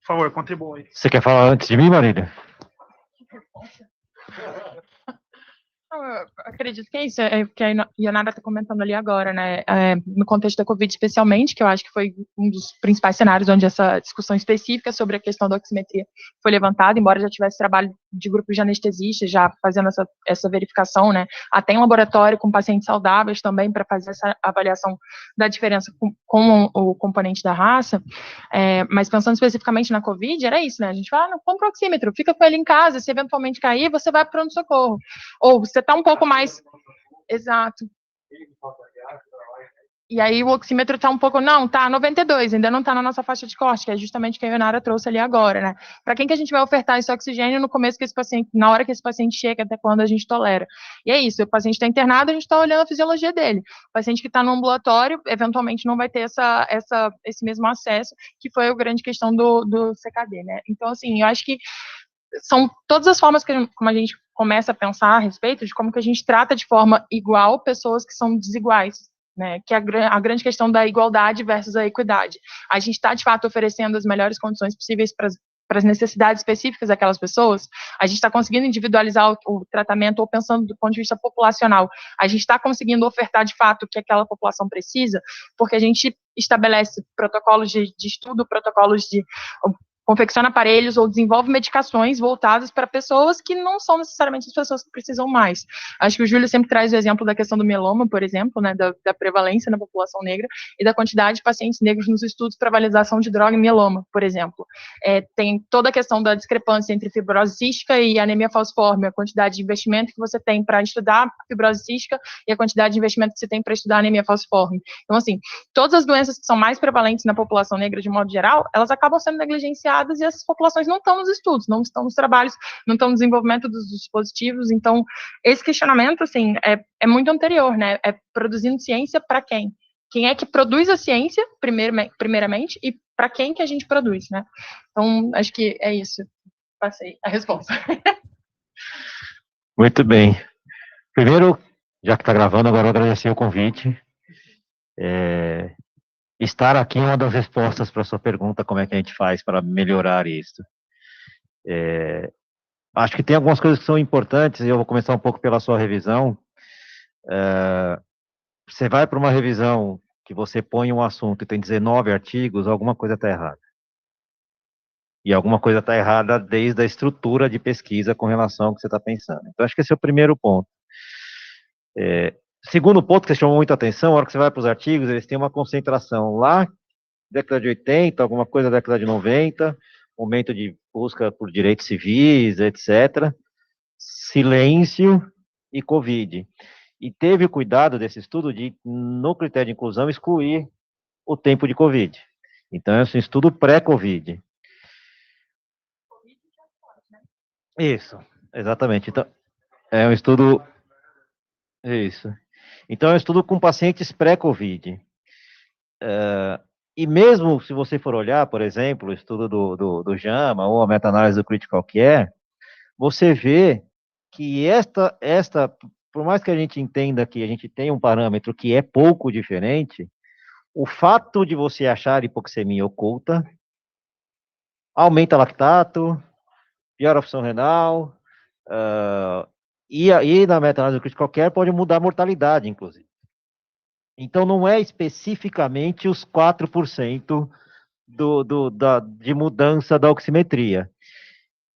favor, contribua aí. Você quer falar antes de mim, Marília? Eu acredito que é isso, que a Ionara está comentando ali agora, né, no contexto da Covid especialmente, que eu acho que foi um dos principais cenários onde essa discussão específica sobre a questão da oximetria foi levantada, embora já tivesse trabalho de grupos de anestesistas já fazendo essa verificação, né, até em laboratório com pacientes saudáveis também para fazer essa avaliação da diferença com o componente da raça, mas pensando especificamente na Covid, era isso, né, a gente fala, não, compra o oxímetro, fica com ele em casa, se eventualmente cair, você vai para o pronto-socorro, ou você está um pouco mais... Exato. E aí o oxímetro está um pouco... Não, tá 92, ainda não está na nossa faixa de corte, que é justamente o que a Ionara trouxe ali agora, né? Para quem que a gente vai ofertar esse oxigênio no começo que esse paciente... Na hora que esse paciente chega, até quando a gente tolera. E é isso, o paciente está internado, a gente está olhando a fisiologia dele. O paciente que está no ambulatório, eventualmente não vai ter esse mesmo acesso, que foi a grande questão do CKD, né? Então, assim, eu acho que são todas as formas como a gente começa a pensar a respeito de como que a gente trata de forma igual pessoas que são desiguais, né, que é a grande questão da igualdade versus a equidade. A gente está, de fato, oferecendo as melhores condições possíveis para as necessidades específicas daquelas pessoas, a gente está conseguindo individualizar o tratamento, ou pensando do ponto de vista populacional, a gente está conseguindo ofertar, de fato, o que aquela população precisa, porque a gente estabelece protocolos de estudo, protocolos de... confecciona aparelhos ou desenvolve medicações voltadas para pessoas que não são necessariamente as pessoas que precisam mais. Acho que o Júlio sempre traz o exemplo da questão do mieloma, por exemplo, né, da prevalência na população negra e da quantidade de pacientes negros nos estudos para validação de droga em mieloma, por exemplo. Tem toda a questão da discrepância entre fibrose cística e anemia falciforme, a quantidade de investimento que você tem para estudar fibrose cística e a quantidade de investimento que você tem para estudar anemia falciforme. Então, assim, todas as doenças que são mais prevalentes na população negra, de modo geral, elas acabam sendo negligenciadas e essas populações não estão nos estudos, não estão nos trabalhos, não estão no desenvolvimento dos dispositivos. Então, esse questionamento, assim, é muito anterior, né? É produzindo ciência para quem? Quem é que produz a ciência, primeiramente, e para quem que a gente produz, né? Então, acho que é isso. Passei a resposta. Muito bem. Primeiro, já que está gravando, agora eu agradecer o convite. Estar aqui é uma das respostas para a sua pergunta, como é que a gente faz para melhorar isso. Acho que tem algumas coisas que são importantes, e eu vou começar um pouco pela sua revisão. Você vai para uma revisão que você põe um assunto e tem 19 artigos, alguma coisa está errada. E alguma coisa está errada desde a estrutura de pesquisa com relação ao que você está pensando. Então, acho que esse é o primeiro ponto. Segundo ponto que chamou muita atenção, a hora que você vai para os artigos, eles têm uma concentração lá, década de 80, alguma coisa da década de 90, momento de busca por direitos civis, etc. Silêncio e Covid. E teve o cuidado desse estudo de, no critério de inclusão, excluir o tempo de Covid. Então, é um estudo pré-Covid. Isso, exatamente. Então, é um estudo... Isso. Então, é um estudo com pacientes pré-Covid. E mesmo se você for olhar, por exemplo, o estudo do JAMA ou a meta-análise do Critical Care, você vê que por mais que a gente entenda que a gente tem um parâmetro que é pouco diferente, o fato de você achar hipoxemia oculta aumenta lactato, piora a função renal, e aí na meta-análise do Critical Care pode mudar a mortalidade, inclusive. Então, não é especificamente os 4% de mudança da oximetria.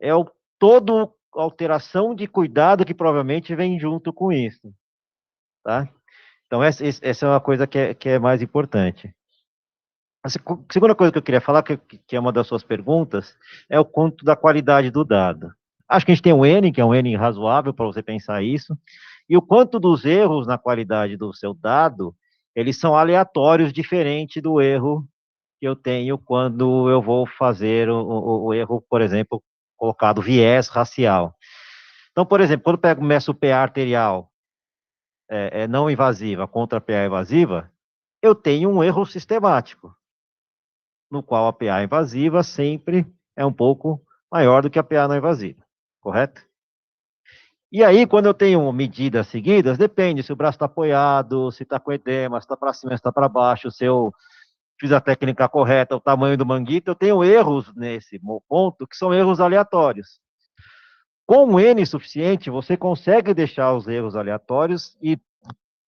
É toda alteração de cuidado que provavelmente vem junto com isso. Tá? Então, essa é uma coisa que é mais importante. A segunda coisa que eu queria falar, que é uma das suas perguntas, é o quanto da qualidade do dado. Acho que a gente tem um N, que é um N razoável para você pensar isso, e o quanto dos erros na qualidade do seu dado, eles são aleatórios, diferente do erro que eu tenho quando eu vou fazer o erro, por exemplo, colocado viés racial. Então, por exemplo, quando eu meço o PA arterial não invasiva contra a PA invasiva, eu tenho um erro sistemático, no qual a PA invasiva sempre é um pouco maior do que a PA não invasiva, correto? E aí, quando eu tenho medidas seguidas, depende se o braço está apoiado, se está com edema, se está para cima, se está para baixo, se eu fiz a técnica correta, o tamanho do manguito, eu tenho erros nesse ponto, que são erros aleatórios. Com um N suficiente, você consegue deixar os erros aleatórios e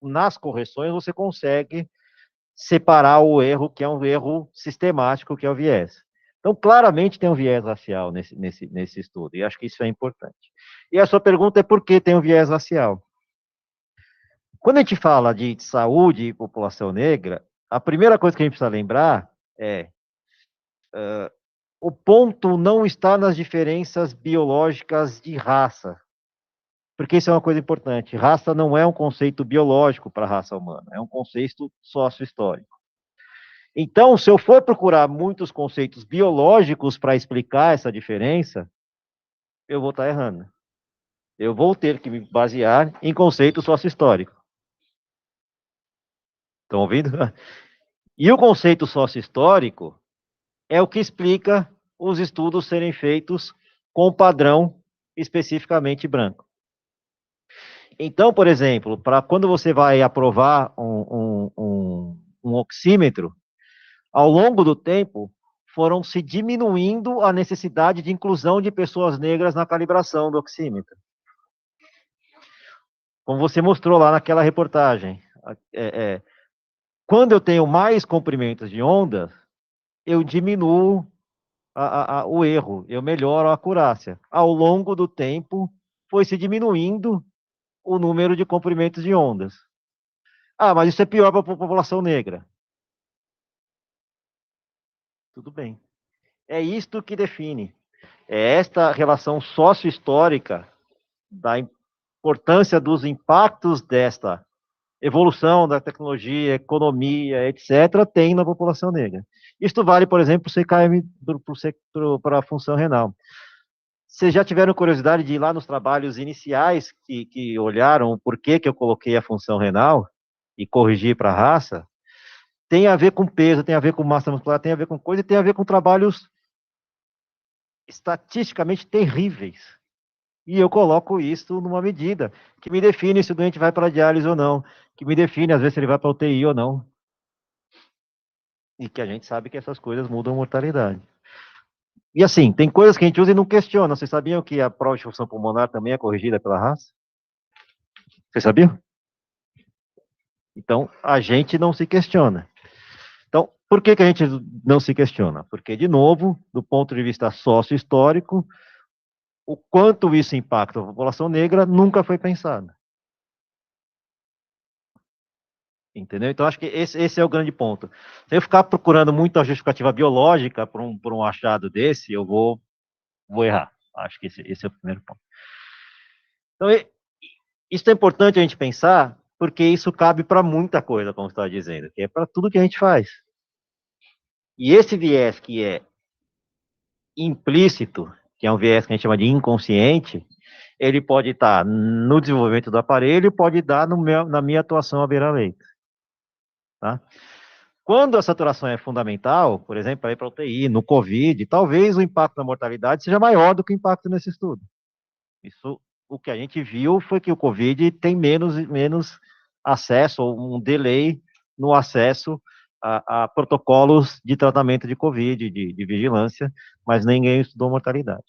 nas correções você consegue separar o erro, que é um erro sistemático, que é o viés. Então, claramente tem um viés racial nesse estudo, e acho que isso é importante. E a sua pergunta é por que tem um viés racial? Quando a gente fala de saúde e população negra, a primeira coisa que a gente precisa lembrar é o ponto não está nas diferenças biológicas de raça, porque isso é uma coisa importante. Raça não é um conceito biológico para a raça humana, é um conceito sócio-histórico. Então, se eu for procurar muitos conceitos biológicos para explicar essa diferença, eu vou estar errando. Eu vou ter que me basear em conceitos sócio-históricos. Estão ouvindo? E o conceito sócio-histórico é o que explica os estudos serem feitos com padrão especificamente branco. Então, por exemplo, para quando você vai aprovar um oxímetro, ao longo do tempo, foram se diminuindo a necessidade de inclusão de pessoas negras na calibração do oxímetro. Como você mostrou lá naquela reportagem. Quando eu tenho mais comprimentos de onda, eu diminuo o erro, eu melhoro a acurácia. Ao longo do tempo, foi se diminuindo o número de comprimentos de ondas. Ah, mas isso é pior para a população negra. Tudo bem. É isto que define. É esta relação sócio-histórica da importância dos impactos desta evolução da tecnologia, economia, etc., tem na população negra. Isto vale, por exemplo, para o CKM, para a função renal. Vocês já tiveram curiosidade de ir lá nos trabalhos iniciais que olharam o porquê que eu coloquei a função renal e corrigi para a raça? Tem a ver com peso, tem a ver com massa muscular, tem a ver com coisa, e tem a ver com trabalhos estatisticamente terríveis. E eu coloco isso numa medida que me define se o doente vai para a diálise ou não, que me define, às vezes, se ele vai para a UTI ou não. E que a gente sabe que essas coisas mudam a mortalidade. E assim, tem coisas que a gente usa e não questiona. Vocês sabiam que a prova de função pulmonar também é corrigida pela raça? Vocês sabiam? Então, a gente não se questiona. Então, por que a gente não se questiona? Porque, de novo, do ponto de vista sócio-histórico, o quanto isso impacta a população negra nunca foi pensado. Entendeu? Então, acho que esse é o grande ponto. Se eu ficar procurando muito a justificativa biológica por um achado desse, eu vou errar. Acho que esse é o primeiro ponto. Então, isso é importante a gente pensar, porque isso cabe para muita coisa, como você está dizendo, que é para tudo que a gente faz. E esse viés que é implícito, que é um viés que a gente chama de inconsciente, ele pode estar no desenvolvimento do aparelho, pode estar na minha atuação à beira-leito. Tá? Quando a saturação é fundamental, por exemplo, para ir para a UTI, no COVID, talvez o impacto na mortalidade seja maior do que o impacto nesse estudo. Isso, o que a gente viu foi que o COVID tem menos acesso, ou um delay no acesso a protocolos de tratamento de COVID, de vigilância, mas ninguém estudou mortalidade.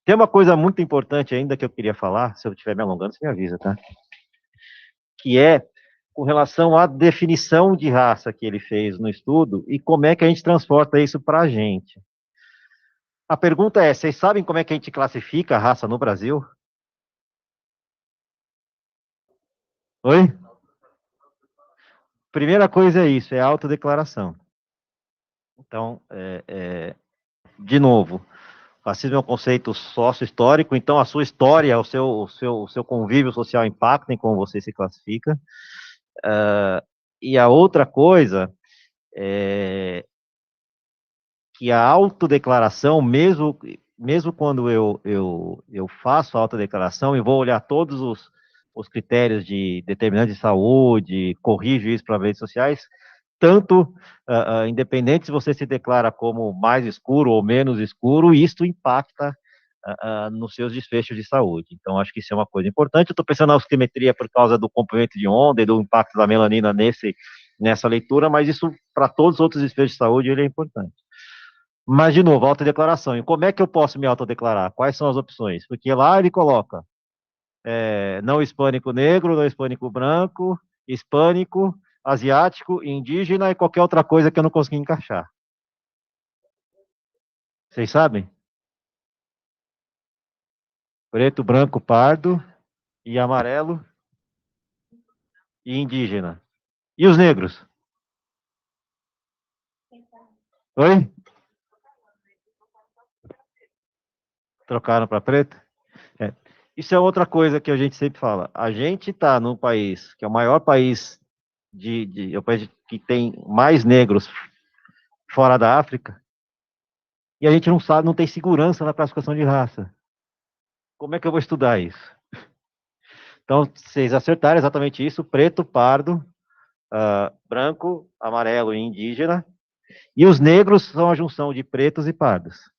Tem uma coisa muito importante ainda que eu queria falar, se eu estiver me alongando, você me avisa, tá? Que é com relação à definição de raça que ele fez no estudo e como é que a gente transporta isso para a gente. A pergunta é, vocês sabem como é que a gente classifica a raça no Brasil? Oi? Primeira coisa é isso, é autodeclaração. Então, de novo, racismo é um conceito sócio-histórico, então a sua história, o seu convívio social impacta em como você se classifica. E a outra coisa é que a autodeclaração, mesmo quando eu faço a autodeclaração e vou olhar todos os critérios de determinantes de saúde, corrijo isso para redes sociais, tanto, independente se você se declara como mais escuro ou menos escuro, isso impacta nos seus desfechos de saúde. Então, acho que isso é uma coisa importante. Eu estou pensando na oximetria por causa do comprimento de onda e do impacto da melanina nessa leitura, mas isso, para todos os outros desfechos de saúde, ele é importante. Mas, de novo, autodeclaração. E como é que eu posso me autodeclarar? Quais são as opções? Porque lá ele coloca não hispânico negro, não hispânico branco, hispânico, asiático, indígena e qualquer outra coisa que eu não consegui encaixar. Vocês sabem? Preto, branco, pardo e amarelo e indígena. E os negros? Oi? Trocaram para preto? Isso é outra coisa que a gente sempre fala. A gente está num país que é o maior país é o país que tem mais negros fora da África, e a gente não sabe, não tem segurança na classificação de raça. Como é que eu vou estudar isso? Então, vocês acertaram exatamente isso: preto, pardo, branco, amarelo e indígena. E os negros são a junção de pretos e pardos.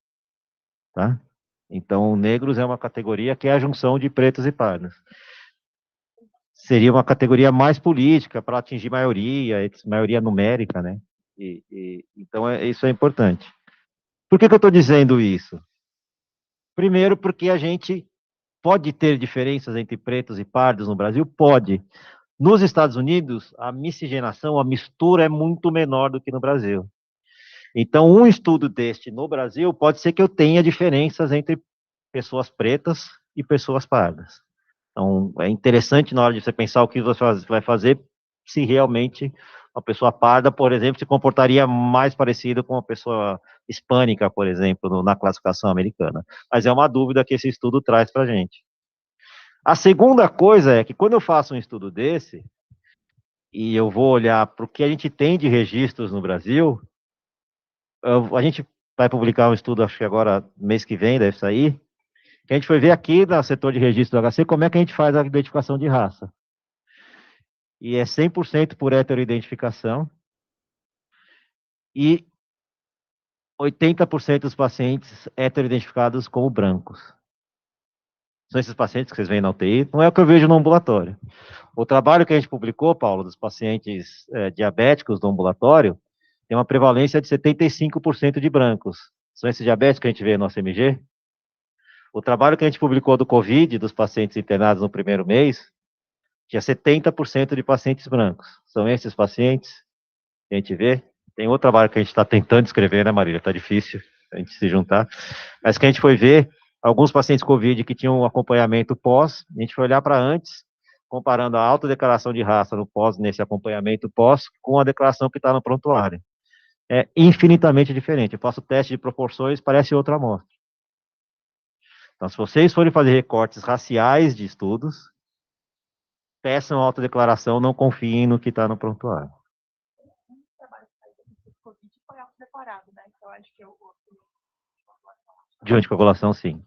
Tá? Então, negros é uma categoria que é a junção de pretos e pardos. Seria uma categoria mais política para atingir maioria numérica, né? Então, isso é importante. Por que eu estou dizendo isso? Primeiro, porque a gente pode ter diferenças entre pretos e pardos no Brasil? Pode. Nos Estados Unidos, a miscigenação, a mistura é muito menor do que no Brasil. Então, um estudo deste no Brasil pode ser que eu tenha diferenças entre pessoas pretas e pessoas pardas. Então, é interessante na hora de você pensar o que você vai fazer, se realmente uma pessoa parda, por exemplo, se comportaria mais parecido com uma pessoa hispânica, por exemplo, na classificação americana. Mas é uma dúvida que esse estudo traz para a gente. A segunda coisa é que quando eu faço um estudo desse, e eu vou olhar para o que a gente tem de registros no Brasil, a gente vai publicar um estudo, acho que agora, mês que vem, deve sair, que a gente foi ver aqui no setor de registro do HC como é que a gente faz a identificação de raça. E é 100% por heteroidentificação, e 80% dos pacientes heteroidentificados como brancos. São esses pacientes que vocês veem na UTI, não é o que eu vejo no ambulatório. O trabalho que a gente publicou, Paulo, dos pacientes diabéticos do ambulatório, tem uma prevalência de 75% de brancos. São esses diabéticos que a gente vê no CMG. O trabalho que a gente publicou do COVID, dos pacientes internados no primeiro mês, tinha 70% de pacientes brancos. São esses pacientes que a gente vê. Tem outro trabalho que a gente está tentando escrever, né, Marília? Está difícil a gente se juntar. Mas que a gente foi ver alguns pacientes COVID que tinham um acompanhamento pós, a gente foi olhar para antes, comparando a autodeclaração de raça no pós, nesse acompanhamento pós, com a declaração que está no prontuário. É infinitamente diferente. Eu faço teste de proporções, parece outra amostra. Então, se vocês forem fazer recortes raciais de estudos, peçam autodeclaração, não confiem no que está no prontuário. De anticoagulação, sim.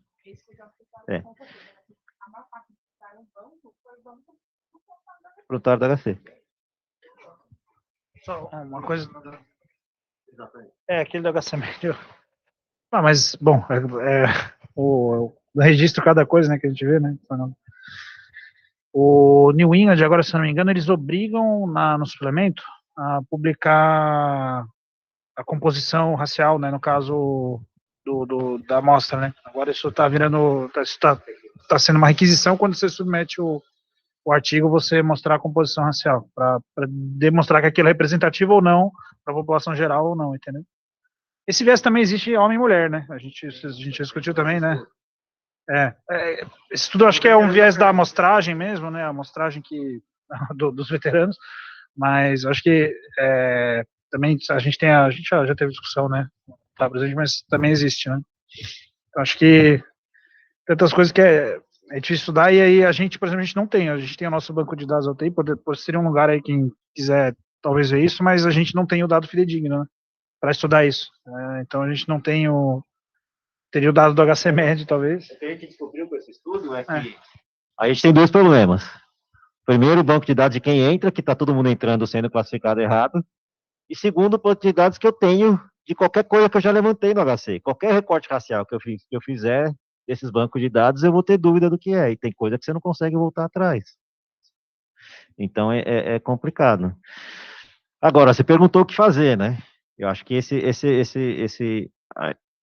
É. Prontuário da HC. Só uma coisa. Aquele do HC médio. Mas, bom, o registro cada coisa, né, que a gente vê, né? O New England, agora, se eu não me engano, eles obrigam no suplemento a publicar a composição racial, né, no caso da amostra, né? Agora isso está virando, está sendo uma requisição quando você submete o artigo, você mostrar a composição racial, para demonstrar que aquilo é representativo ou não, para a população geral ou não, entendeu? Esse viés também existe homem e mulher, né? A gente discutiu também, né? Esse estudo acho que é um viés da amostragem mesmo, né? A amostragem dos veteranos, mas acho que também a gente já teve discussão, né? Tá presente, mas também existe, né? Acho que tantas coisas que é difícil estudar, e aí a gente, por exemplo, a gente tem o nosso banco de dados UTI, seria um lugar aí quem quiser talvez ver isso, mas a gente não tem o dado fidedigno, né? Para estudar isso. Então a gente não tem teria o dado do HCMed, talvez. O que a gente descobriu com esse estudo é que a gente tem dois problemas. Primeiro, o banco de dados de quem entra, que está todo mundo entrando sendo classificado errado. E segundo, o banco de dados que eu tenho de qualquer coisa que eu já levantei no HC. Qualquer recorte racial que eu fizer desses bancos de dados, eu vou ter dúvida do que é. E tem coisa que você não consegue voltar atrás. Então, é complicado. Agora, você perguntou o que fazer, né? Eu acho que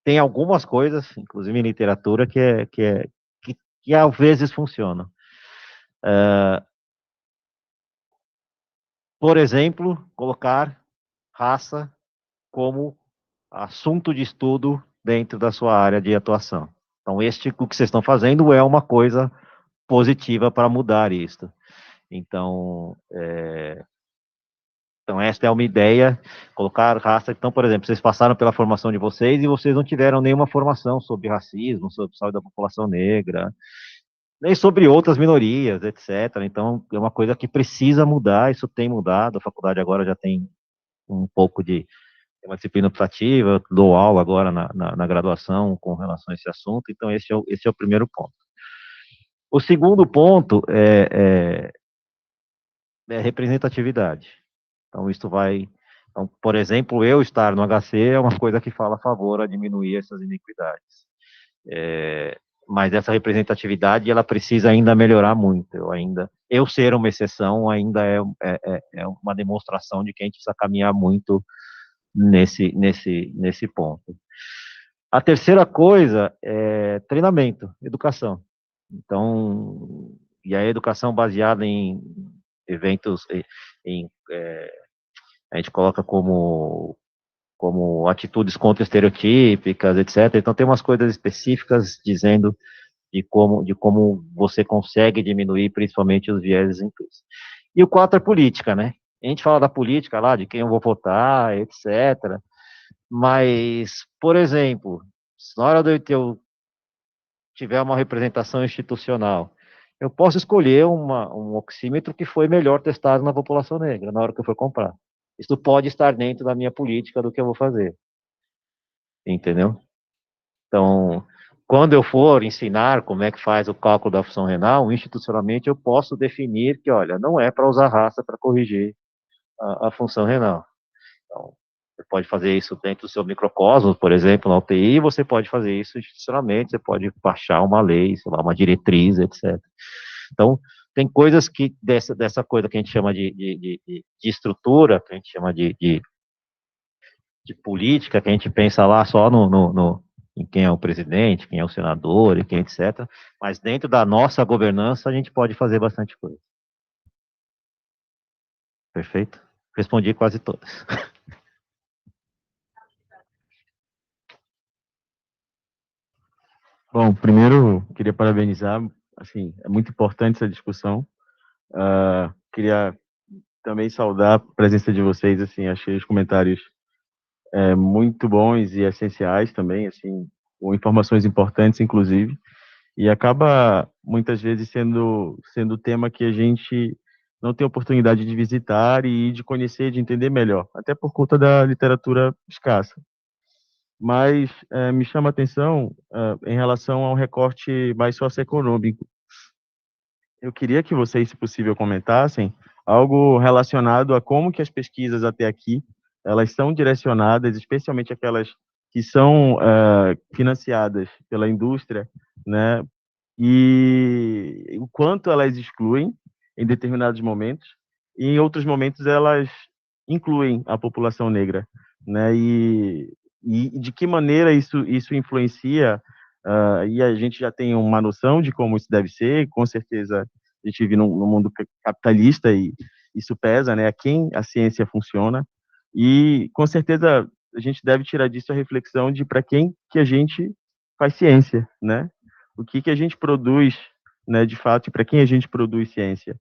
tem algumas coisas, inclusive em literatura, que às vezes funcionam. Por exemplo, colocar raça como assunto de estudo dentro da sua área de atuação. Então, o que vocês estão fazendo é uma coisa positiva para mudar isso. Então, esta é uma ideia, colocar raça. Então, por exemplo, vocês passaram pela formação de vocês e vocês não tiveram nenhuma formação sobre racismo, sobre saúde da população negra, nem sobre outras minorias, etc. Então, é uma coisa que precisa mudar, isso tem mudado. A faculdade agora já tem um pouco de uma disciplina optativa, dou aula agora na graduação com relação a esse assunto, então esse é o primeiro ponto. O segundo ponto é representatividade. Então, então, por exemplo, eu estar no HC é uma coisa que fala a favor a diminuir essas iniquidades. Mas essa representatividade, ela precisa ainda melhorar muito. Eu ser uma exceção ainda é uma demonstração de que a gente precisa caminhar muito nesse ponto. A terceira coisa é treinamento, educação. Então, e a educação baseada em eventos, a gente coloca como atitudes contra estereotípicas, etc. Então, tem umas coisas específicas dizendo de como você consegue diminuir principalmente os vieses implícitos. E o 4 é política, né? A gente fala da política lá, de quem eu vou votar, etc. Mas, por exemplo, na hora de eu tiver uma representação institucional, eu posso escolher um oxímetro que foi melhor testado na população negra na hora que eu for comprar. Isso pode estar dentro da minha política do que eu vou fazer. Entendeu? Então, quando eu for ensinar como é que faz o cálculo da função renal, institucionalmente eu posso definir que, olha, não é para usar raça para corrigir a função renal. Então, você pode fazer isso dentro do seu microcosmos, por exemplo, na UTI, você pode fazer isso institucionalmente, você pode baixar uma lei, sei lá, uma diretriz, etc. Então, tem coisas que, dessa coisa que a gente chama de estrutura, que a gente chama de política, que a gente pensa lá só em quem é o presidente, quem é o senador, e quem, etc. Mas dentro da nossa governança, a gente pode fazer bastante coisa. Perfeito? Respondi quase todas. Bom, primeiro, queria parabenizar, assim, é muito importante essa discussão. Queria também saudar a presença de vocês, assim, achei os comentários muito bons e essenciais também, assim, com informações importantes, inclusive, e acaba, muitas vezes, sendo tema que a gente não tem oportunidade de visitar e de conhecer, de entender melhor, até por conta da literatura escassa. Mas me chama a atenção em relação ao recorte mais socioeconômico. Eu queria que vocês, se possível, comentassem algo relacionado a como que as pesquisas até aqui elas são direcionadas, especialmente aquelas que são financiadas pela indústria, né? E o quanto elas excluem em determinados momentos, e em outros momentos elas incluem a população negra, né? E de que maneira isso influencia, e a gente já tem uma noção de como isso deve ser, com certeza a gente vive num mundo capitalista e isso pesa, né? A quem a ciência funciona, e com certeza a gente deve tirar disso a reflexão de para quem que a gente faz ciência, né? O que a gente produz, né, de fato, e para quem a gente produz ciência,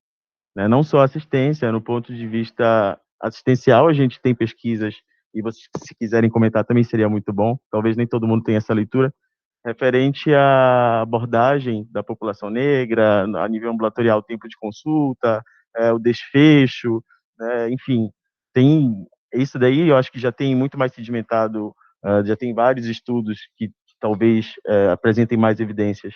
né? Não só assistência, no ponto de vista assistencial, a gente tem pesquisas, e vocês, se quiserem comentar, também seria muito bom. Talvez nem todo mundo tenha essa leitura, referente à abordagem da população negra, a nível ambulatorial, o tempo de consulta, o desfecho, né? Enfim, tem isso daí, eu acho que já tem muito mais sedimentado, já tem vários estudos que talvez apresentem mais evidências.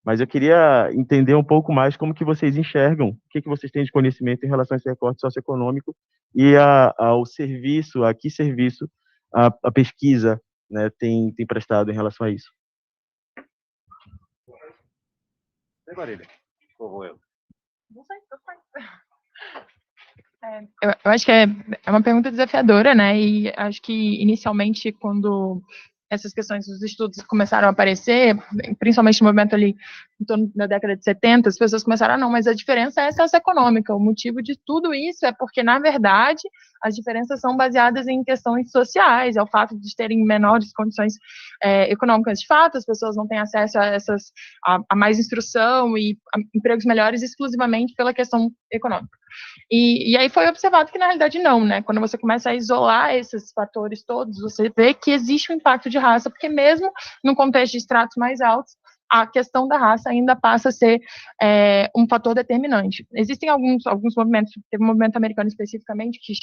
Mas eu queria entender um pouco mais como que vocês enxergam, o que vocês têm de conhecimento em relação a esse recorte socioeconômico e ao serviço, a que serviço a pesquisa, né, tem prestado em relação a isso. Marília, por favor, eu. Não sei, tô faz. Eu acho que é uma pergunta desafiadora, né? E acho que inicialmente, quando essas questões dos estudos começaram a aparecer, principalmente no movimento ali em torno da década de 70, as pessoas começaram, não, mas a diferença é socioeconômica. O motivo de tudo isso é porque, na verdade, as diferenças são baseadas em questões sociais, é o fato de terem menores condições econômicas. De fato, as pessoas não têm acesso a mais instrução e a empregos melhores exclusivamente pela questão econômica. E aí foi observado que, na realidade, não, né? Quando você começa a isolar esses fatores todos, você vê que existe um impacto de raça, porque mesmo no contexto de estratos mais altos, a questão da raça ainda passa a ser um fator determinante. Existem alguns movimentos, teve um movimento americano especificamente, que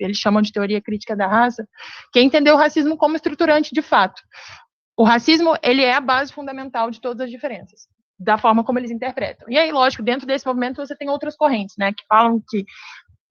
eles chamam de teoria crítica da raça, que entendeu o racismo como estruturante de fato. O racismo, ele é a base fundamental de todas as diferenças, da forma como eles interpretam. E aí, lógico, dentro desse movimento você tem outras correntes, né, que falam que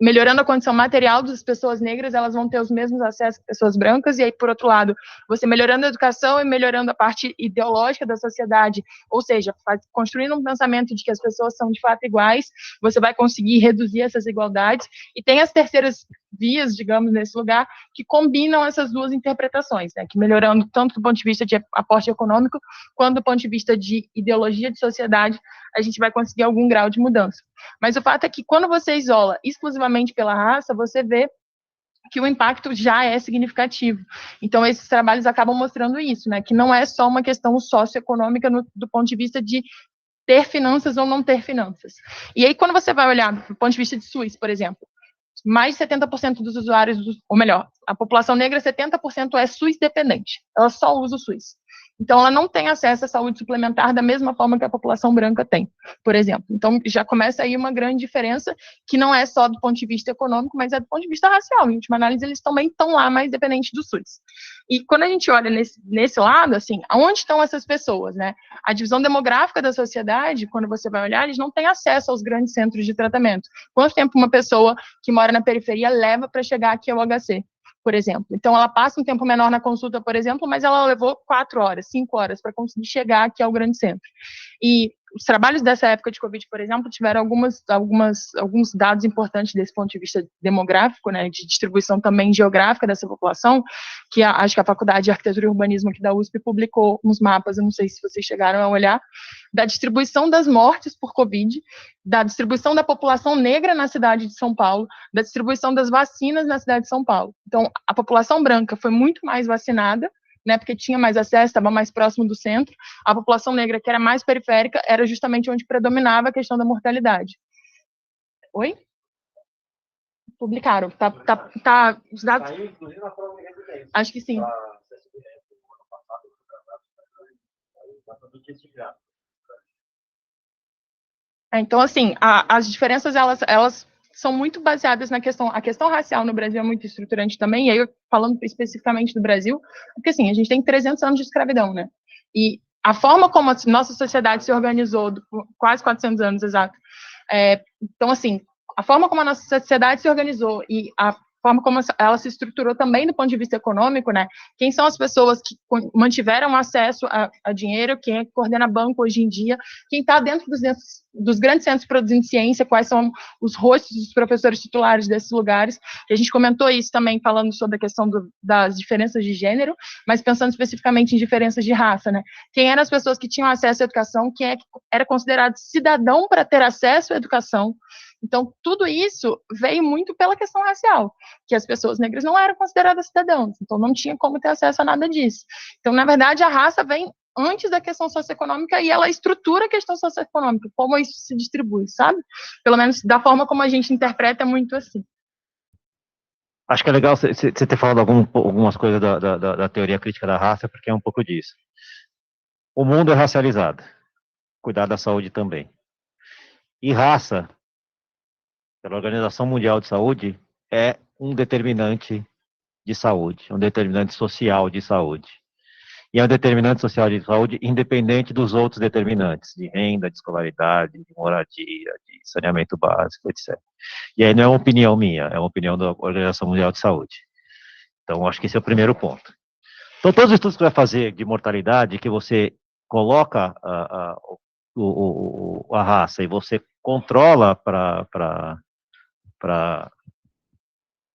melhorando a condição material das pessoas negras, elas vão ter os mesmos acessos que pessoas brancas, e aí, por outro lado, você melhorando a educação e melhorando a parte ideológica da sociedade, ou seja, construindo um pensamento de que as pessoas são de fato iguais, você vai conseguir reduzir essas desigualdades, e tem as terceiras vias, digamos, nesse lugar, que combinam essas duas interpretações, né, que melhorando tanto do ponto de vista de aporte econômico, quanto do ponto de vista de ideologia de sociedade, a gente vai conseguir algum grau de mudança. Mas o fato é que quando você isola exclusivamente pela raça, você vê que o impacto já é significativo. Então, esses trabalhos acabam mostrando isso, né, que não é só uma questão socioeconômica do ponto de vista de ter finanças ou não ter finanças. E aí, quando você vai olhar do ponto de vista de SUS, por exemplo, mais de 70% dos usuários, ou melhor, a população negra, 70% é SUS dependente. Ela só usa o SUS. Então, ela não tem acesso à saúde suplementar da mesma forma que a população branca tem, por exemplo. Então, já começa aí uma grande diferença, que não é só do ponto de vista econômico, mas é do ponto de vista racial. Em última análise, eles também estão lá mais dependentes do SUS. E quando a gente olha nesse lado, assim, aonde estão essas pessoas, né? A divisão demográfica da sociedade, quando você vai olhar, eles não têm acesso aos grandes centros de tratamento. Quanto tempo uma pessoa que mora na periferia leva para chegar aqui ao HC? Por exemplo. Então, ela passa um tempo menor na consulta, por exemplo, mas ela levou 4 horas, 5 horas para conseguir chegar aqui ao grande centro. E os trabalhos dessa época de Covid, por exemplo, tiveram alguns dados importantes desse ponto de vista demográfico, né, de distribuição também geográfica dessa população, que acho que a Faculdade de Arquitetura e Urbanismo aqui da USP publicou uns mapas, eu não sei se vocês chegaram a olhar, da distribuição das mortes por Covid, da distribuição da população negra na cidade de São Paulo, da distribuição das vacinas na cidade de São Paulo. Então, a população branca foi muito mais vacinada, né, porque tinha mais acesso, estava mais próximo do centro. A população negra, que era mais periférica, era justamente onde predominava a questão da mortalidade. Oi? Publicaram. Tá os dados... Saiu, inclusive, na prova de residência. Acho que sim. Então, assim, as diferenças, elas são muito baseadas na questão, a questão racial no Brasil é muito estruturante também, e aí, falando especificamente do Brasil, porque, assim, a gente tem 300 anos de escravidão, né, e a forma como a nossa sociedade se organizou, quase 400 anos, exato, então, assim, a forma como a nossa sociedade se organizou e a forma como ela se estruturou também do ponto de vista econômico, né? Quem são as pessoas que mantiveram acesso a dinheiro, quem é que coordena banco hoje em dia, quem está dentro dos grandes centros produzindo ciência, quais são os rostos dos professores titulares desses lugares. E a gente comentou isso também falando sobre a questão das diferenças de gênero, mas pensando especificamente em diferenças de raça, né? Quem eram as pessoas que tinham acesso à educação, quem é que era considerado cidadão para ter acesso à educação. Então, tudo isso veio muito pela questão racial, que as pessoas negras não eram consideradas cidadãos, então não tinha como ter acesso a nada disso. Então, na verdade, a raça vem antes da questão socioeconômica e ela estrutura a questão socioeconômica, como isso se distribui, sabe? Pelo menos da forma como a gente interpreta, é muito assim. Acho que é legal você ter falado algumas coisas da teoria crítica da raça, porque é um pouco disso. O mundo é racializado, cuidar da saúde também. E raça, pela Organização Mundial de Saúde, é um determinante de saúde, um determinante social de saúde. E é um determinante social de saúde independente dos outros determinantes, de renda, de escolaridade, de moradia, de saneamento básico, etc. E aí não é uma opinião minha, é uma opinião da Organização Mundial de Saúde. Então, acho que esse é o primeiro ponto. Então, todos os estudos que você vai fazer de mortalidade, que você coloca a raça e você controla para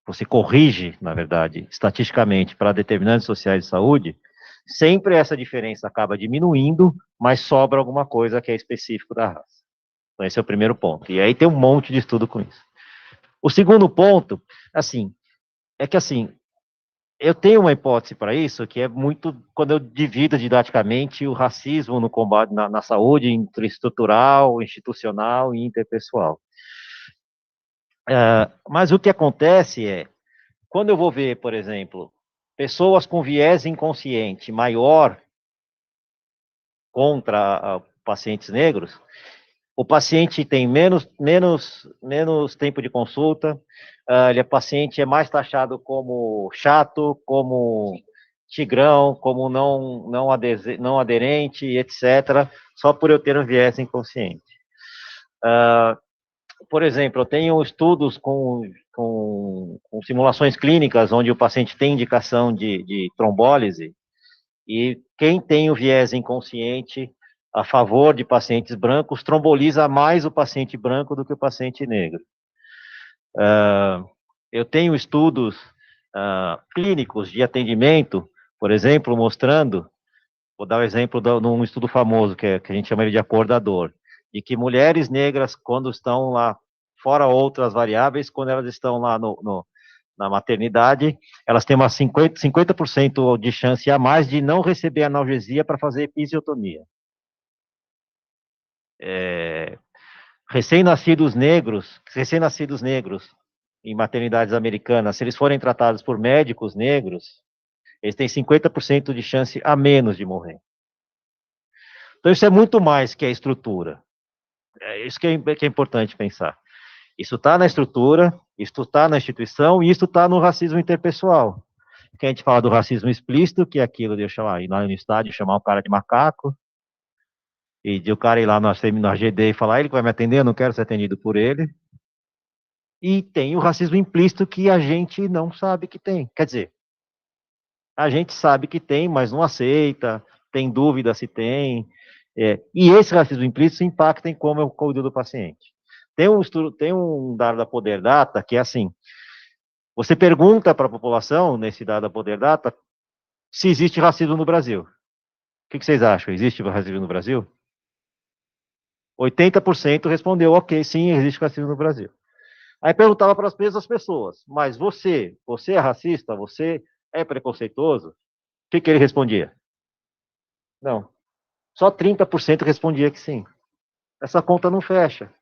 você corrige, na verdade, estatisticamente, para determinantes sociais de saúde, sempre essa diferença acaba diminuindo, mas sobra alguma coisa que é específico da raça. Então, esse é o primeiro ponto. E aí tem um monte de estudo com isso. O segundo ponto, assim, é que, assim, eu tenho uma hipótese para isso, que é muito, quando eu divido didaticamente o racismo no combate na saúde, estrutural, institucional e interpessoal. Mas o que acontece é, quando eu vou ver, por exemplo, pessoas com viés inconsciente maior contra pacientes negros, o paciente tem menos tempo de consulta, paciente é mais taxado como chato, como tigrão, como não aderente, etc., só por eu ter um viés inconsciente. Por exemplo, eu tenho estudos com simulações clínicas onde o paciente tem indicação de trombólise, e quem tem o viés inconsciente a favor de pacientes brancos tromboliza mais o paciente branco do que o paciente negro. Eu tenho estudos clínicos de atendimento, por exemplo, mostrando, vou dar o exemplo de um estudo famoso, que a gente chama de acordador, de que mulheres negras, quando estão lá, fora outras variáveis, quando elas estão lá na maternidade, elas têm uma 50% de chance a mais de não receber analgesia para fazer episiotomia. Recém-nascidos negros em maternidades americanas, se eles forem tratados por médicos negros, eles têm 50% de chance a menos de morrer. Então, isso é muito mais que a estrutura. É isso que é importante pensar. Isso está na estrutura, isso está na instituição e isso está no racismo interpessoal. Que a gente fala do racismo explícito, que é aquilo de eu chamar, ir lá no estádio, chamar o cara de macaco, e de o cara ir lá na GD e falar, ele que vai me atender, eu não quero ser atendido por ele. E tem o racismo implícito que a gente não sabe que tem. Quer dizer, a gente sabe que tem, mas não aceita, tem dúvida se tem. E esse racismo implícito impacta em como eu cuido do paciente. Tem um dado da Poder Data que é assim, você pergunta para a população, nesse dado da Poder Data, se existe racismo no Brasil. O que vocês acham? Existe racismo no Brasil? 80% respondeu, ok, sim, existe racismo no Brasil. Aí perguntava para as mesmas pessoas, mas você é racista? Você é preconceituoso? O que ele respondia? Não. Só 30% respondia que sim. Essa conta não fecha.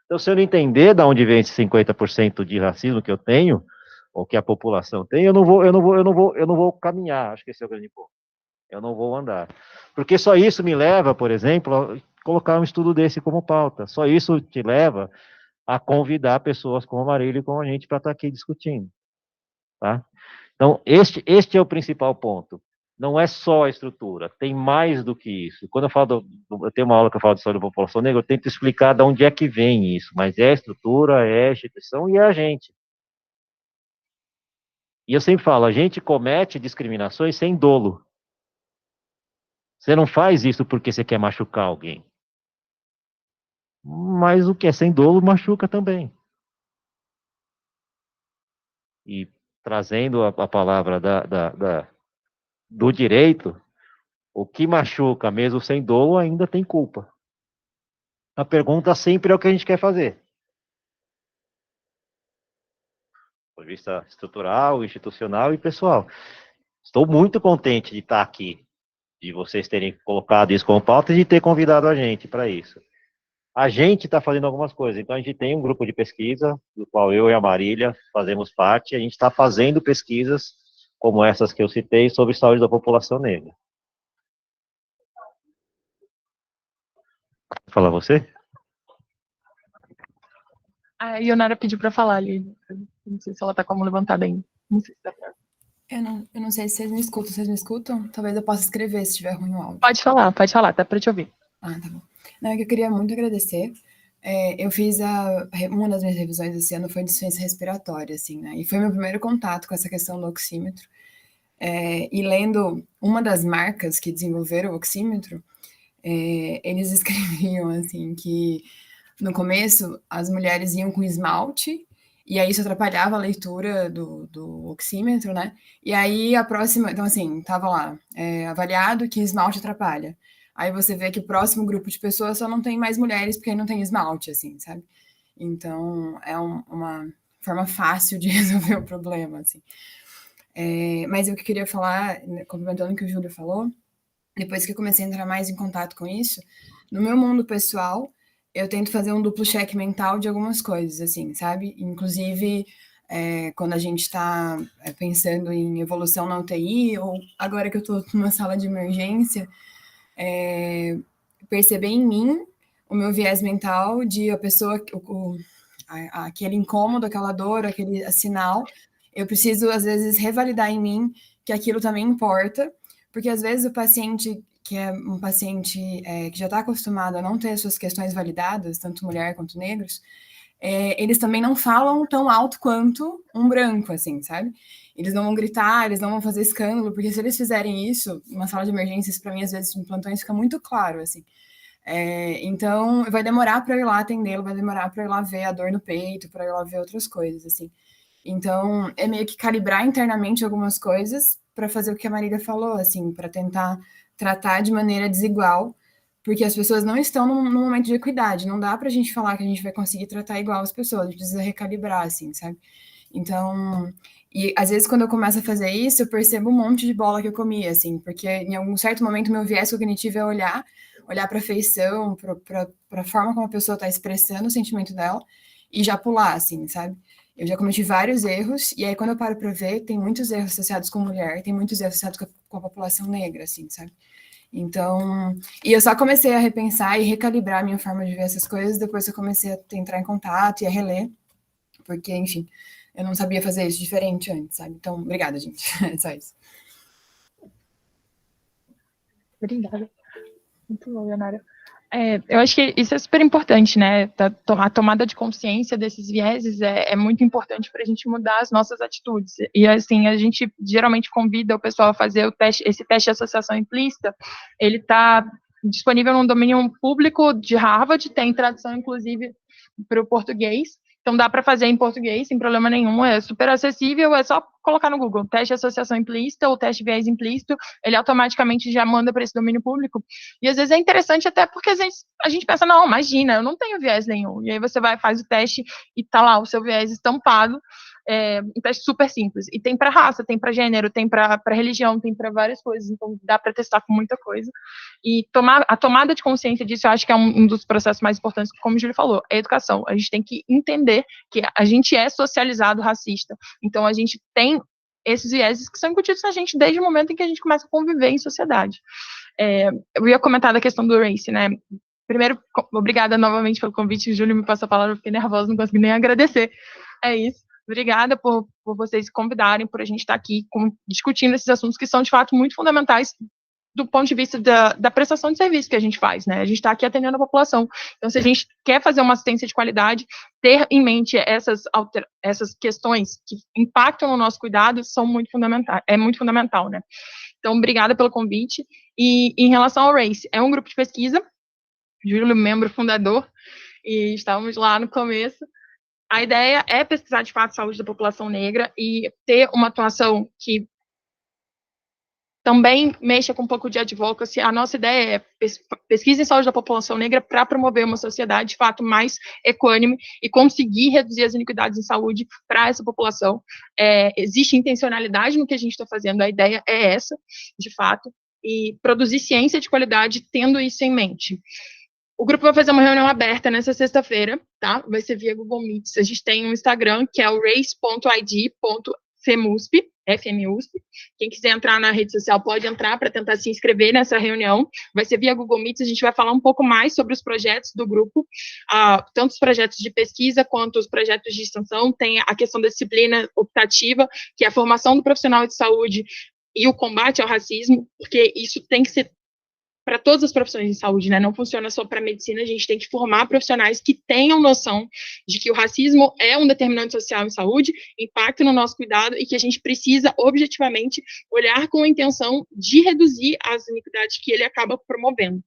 Então, se eu não entender de onde vem esse 50% de racismo que eu tenho, ou que a população tem, eu não vou caminhar. Acho que esse é o grande ponto. Eu não vou andar. Porque só isso me leva, por exemplo, a colocar um estudo desse como pauta. Só isso te leva a convidar pessoas como a Marília e como a gente para estar aqui discutindo. Tá? Então, este é o principal ponto. Não é só a estrutura, tem mais do que isso. Quando eu falo, eu tenho uma aula que eu falo de história da população negra, eu tento explicar de onde é que vem isso, mas é a estrutura, é a instituição e é a gente. E eu sempre falo, a gente comete discriminações sem dolo. Você não faz isso porque você quer machucar alguém. Mas o que é sem dolo machuca também. E trazendo a palavra do direito, o que machuca, mesmo sem dolo, ainda tem culpa. A pergunta sempre é o que a gente quer fazer. Do ponto de vista estrutural, institucional e pessoal. Estou muito contente de estar aqui, de vocês terem colocado isso como pauta e de ter convidado a gente para isso. A gente está fazendo algumas coisas. Então, a gente tem um grupo de pesquisa, do qual eu e a Marília fazemos parte. A gente está fazendo pesquisas como essas que eu citei sobre saúde da população negra. Fala você? A Ionara pediu para falar ali. Não sei se ela está com a mão levantada ainda. Não sei se dá pra... Eu não sei se vocês me escutam. Vocês me escutam? Talvez eu possa escrever se estiver ruim o áudio. Pode falar, dá para te ouvir. Ah, tá bom. Não, é que eu queria muito agradecer. Eu fiz uma das minhas revisões esse ano foi de ciência respiratória, assim, né? E foi meu primeiro contato com essa questão do oxímetro. E lendo uma das marcas que desenvolveram o oxímetro, eles escreviam, assim, que no começo as mulheres iam com esmalte E aí isso atrapalhava a leitura do oxímetro, né? E aí a próxima, então assim, tava lá, avaliado que esmalte atrapalha. Aí você vê que o próximo grupo de pessoas só não tem mais mulheres porque aí não tem esmalte, assim, sabe? Então é uma forma fácil de resolver o problema, assim. Mas eu que queria falar, complementando o que o Júlio falou, depois que eu comecei a entrar mais em contato com isso, no meu mundo pessoal, eu tento fazer um duplo cheque mental de algumas coisas, assim, sabe? Inclusive, quando a gente está pensando em evolução na UTI, ou agora que eu estou numa sala de emergência, perceber em mim o meu viés mental de a pessoa, aquele incômodo, aquela dor, aquele sinal, eu preciso, às vezes, revalidar em mim que aquilo também importa, porque às vezes o paciente, que é um paciente que já está acostumado a não ter suas questões validadas, tanto mulher quanto negros, eles também não falam tão alto quanto um branco, assim, sabe? Eles não vão gritar, eles não vão fazer escândalo, porque se eles fizerem isso, uma sala de emergências, para mim, às vezes, em plantões, fica muito claro, assim. Então, vai demorar para eu ir lá atendê-lo, vai demorar para eu ir lá ver a dor no peito, para eu ir lá ver outras coisas, assim. Então, é meio que calibrar internamente algumas coisas para fazer o que a Marília falou, assim, para tentar tratar de maneira desigual, porque as pessoas não estão num momento de equidade, não dá para a gente falar que a gente vai conseguir tratar igual as pessoas, a gente precisa recalibrar, assim, sabe? Então, e às vezes quando eu começo a fazer isso, eu percebo um monte de bola que eu comi, assim, porque em algum certo momento meu viés cognitivo é olhar para a feição, para a forma como a pessoa está expressando o sentimento dela e já pular, assim, sabe? Eu já cometi vários erros, e aí quando eu paro para ver, tem muitos erros associados com mulher, tem muitos erros associados com a população negra, assim, sabe? Então, e eu só comecei a repensar e recalibrar a minha forma de ver essas coisas depois que eu comecei a entrar em contato e a reler, porque, enfim, eu não sabia fazer isso diferente antes, sabe? Então, obrigada, gente. É só isso. Obrigada. Muito bom, Leonardo. Eu acho que isso é super importante, né? A tomada de consciência desses vieses é muito importante para a gente mudar as nossas atitudes. E, assim, a gente geralmente convida o pessoal a fazer esse teste de associação implícita. Ele está disponível no domínio público de Harvard, tem tradução, inclusive, para o português. Então, dá para fazer em português, sem problema nenhum, é super acessível, é só colocar no Google, teste de associação implícita ou teste de viés implícito, ele automaticamente já manda para esse domínio público. E, às vezes, é interessante até porque a gente pensa, não, imagina, eu não tenho viés nenhum. E aí você vai, faz o teste e tá lá o seu viés estampado, um teste super simples. E tem para raça, tem para gênero, tem para religião, tem para várias coisas, então dá para testar com muita coisa. E a tomada de consciência disso, eu acho que é um dos processos mais importantes, como o Júlio falou, é a educação. A gente tem que entender que a gente é socializado racista. Então, a gente tem esses vieses que são incutidos na gente desde o momento em que a gente começa a conviver em sociedade. Eu ia comentar da questão do race, né? Primeiro, obrigada novamente pelo convite, o Júlio me passou a palavra, eu fiquei nervosa, não consegui nem agradecer. É isso. Obrigada por vocês convidarem, por a gente estar aqui discutindo esses assuntos que são, de fato, muito fundamentais do ponto de vista da prestação de serviço que a gente faz, né? A gente está aqui atendendo a população. Então, se a gente quer fazer uma assistência de qualidade, ter em mente essas questões que impactam no nosso cuidado são muito fundamentais, é muito fundamental, né? Então, obrigada pelo convite. E em relação ao RACE, é um grupo de pesquisa, Júlio, membro fundador, e estávamos lá no começo. A ideia é pesquisar, de fato, a saúde da população negra e ter uma atuação que também mexa com um pouco de advocacy. A nossa ideia é pesquisa em saúde da população negra para promover uma sociedade, de fato, mais equânime e conseguir reduzir as iniquidades em saúde para essa população. Existe intencionalidade no que a gente está fazendo, a ideia é essa, de fato, e produzir ciência de qualidade tendo isso em mente. O grupo vai fazer uma reunião aberta nessa sexta-feira, tá? Vai ser via Google Meets. A gente tem um Instagram, que é o race.id.femusp, FMUSP. Quem quiser entrar na rede social pode entrar para tentar se inscrever nessa reunião. Vai ser via Google Meets, a gente vai falar um pouco mais sobre os projetos do grupo, tanto os projetos de pesquisa quanto os projetos de extensão. Tem a questão da disciplina optativa, que é a formação do profissional de saúde e o combate ao racismo, porque isso tem que ser para todas as profissões de saúde, né? Não funciona só para a medicina, a gente tem que formar profissionais que tenham noção de que o racismo é um determinante social em saúde, impacta no nosso cuidado e que a gente precisa, objetivamente, olhar com a intenção de reduzir as iniquidades que ele acaba promovendo.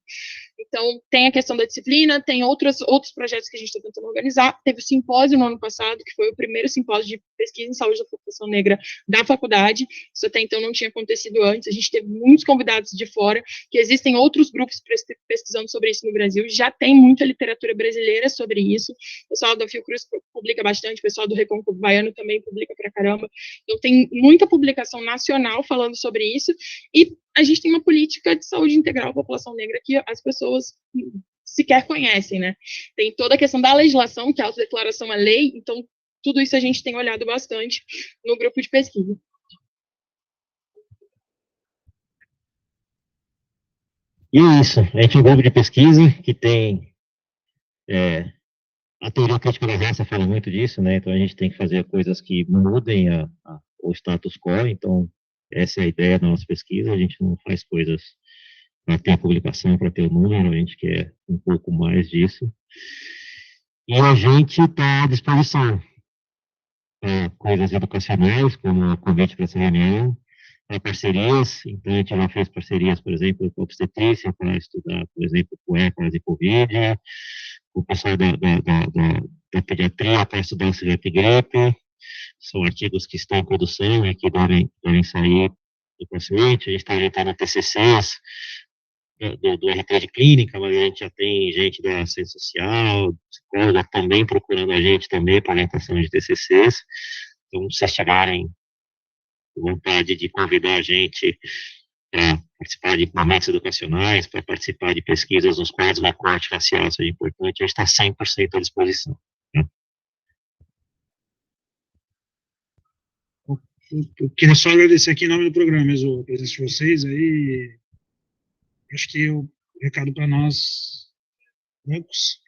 Então, tem a questão da disciplina, tem outros projetos que a gente está tentando organizar. Teve o simpósio no ano passado, que foi o primeiro simpósio de pesquisa em saúde da população negra da faculdade. Isso até então não tinha acontecido antes. A gente teve muitos convidados de fora, que existem outros grupos pesquisando sobre isso no Brasil. Já tem muita literatura brasileira sobre isso. O pessoal da Fiocruz publica bastante, o pessoal do Recôncavo Baiano também publica pra caramba. Então, tem muita publicação nacional falando sobre isso. E a gente tem uma política de saúde integral à população negra que as pessoas sequer conhecem, né? Tem toda a questão da legislação, que a autodeclaração é lei, então tudo isso a gente tem olhado bastante no grupo de pesquisa. E é isso, a gente é um grupo de pesquisa que tem, a teoria crítica da raça fala muito disso, né? Então a gente tem que fazer coisas que mudem o status quo, então essa é a ideia da nossa pesquisa, a gente não faz coisas para ter a publicação, para ter o número, a gente quer um pouco mais disso. E a gente está à disposição para coisas educacionais, como o convite para essa reunião, para parcerias, então a gente já fez parcerias, por exemplo, com a obstetrícia, para estudar, por exemplo, cuecas e Covid, com o pessoal da pediatria, para estudar o CVP gripe, são artigos que estão em produção e que devem sair do paciente, a gente está orientando TCCs, do RT de clínica, mas a gente já tem gente da ciência social, psicóloga também procurando a gente também para orientação de TCCs. Então, se vocês tiverem vontade de convidar a gente para participar de momentos educacionais, para participar de pesquisas nos quais o recorte racial seja importante, a gente está 100% à disposição. Né? Eu queria só agradecer aqui em nome do programa mesmo a presença de vocês aí. Acho que o recado para nós, poucos,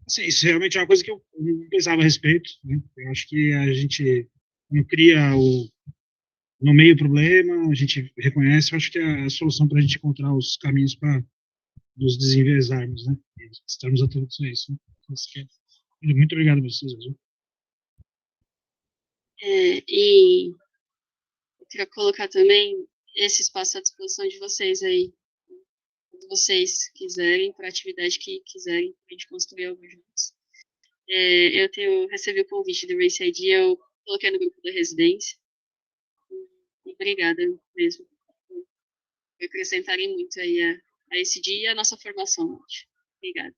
assim, isso realmente é uma coisa que eu não pensava a respeito, né? Eu acho que a gente não cria no meio o problema, a gente reconhece, eu acho que é a solução para a gente encontrar os caminhos para nos desenvezarmos, né? E estamos atentos a isso. Né? Muito obrigado a vocês. Viu? E eu queria colocar também esse espaço à disposição de vocês aí, quando vocês quiserem, para a atividade que quiserem, para a gente construir algo juntos. Eu recebi o convite do Race ID, eu coloquei no grupo da residência. E obrigada mesmo por acrescentarem muito aí a esse dia e a nossa formação hoje. Obrigada.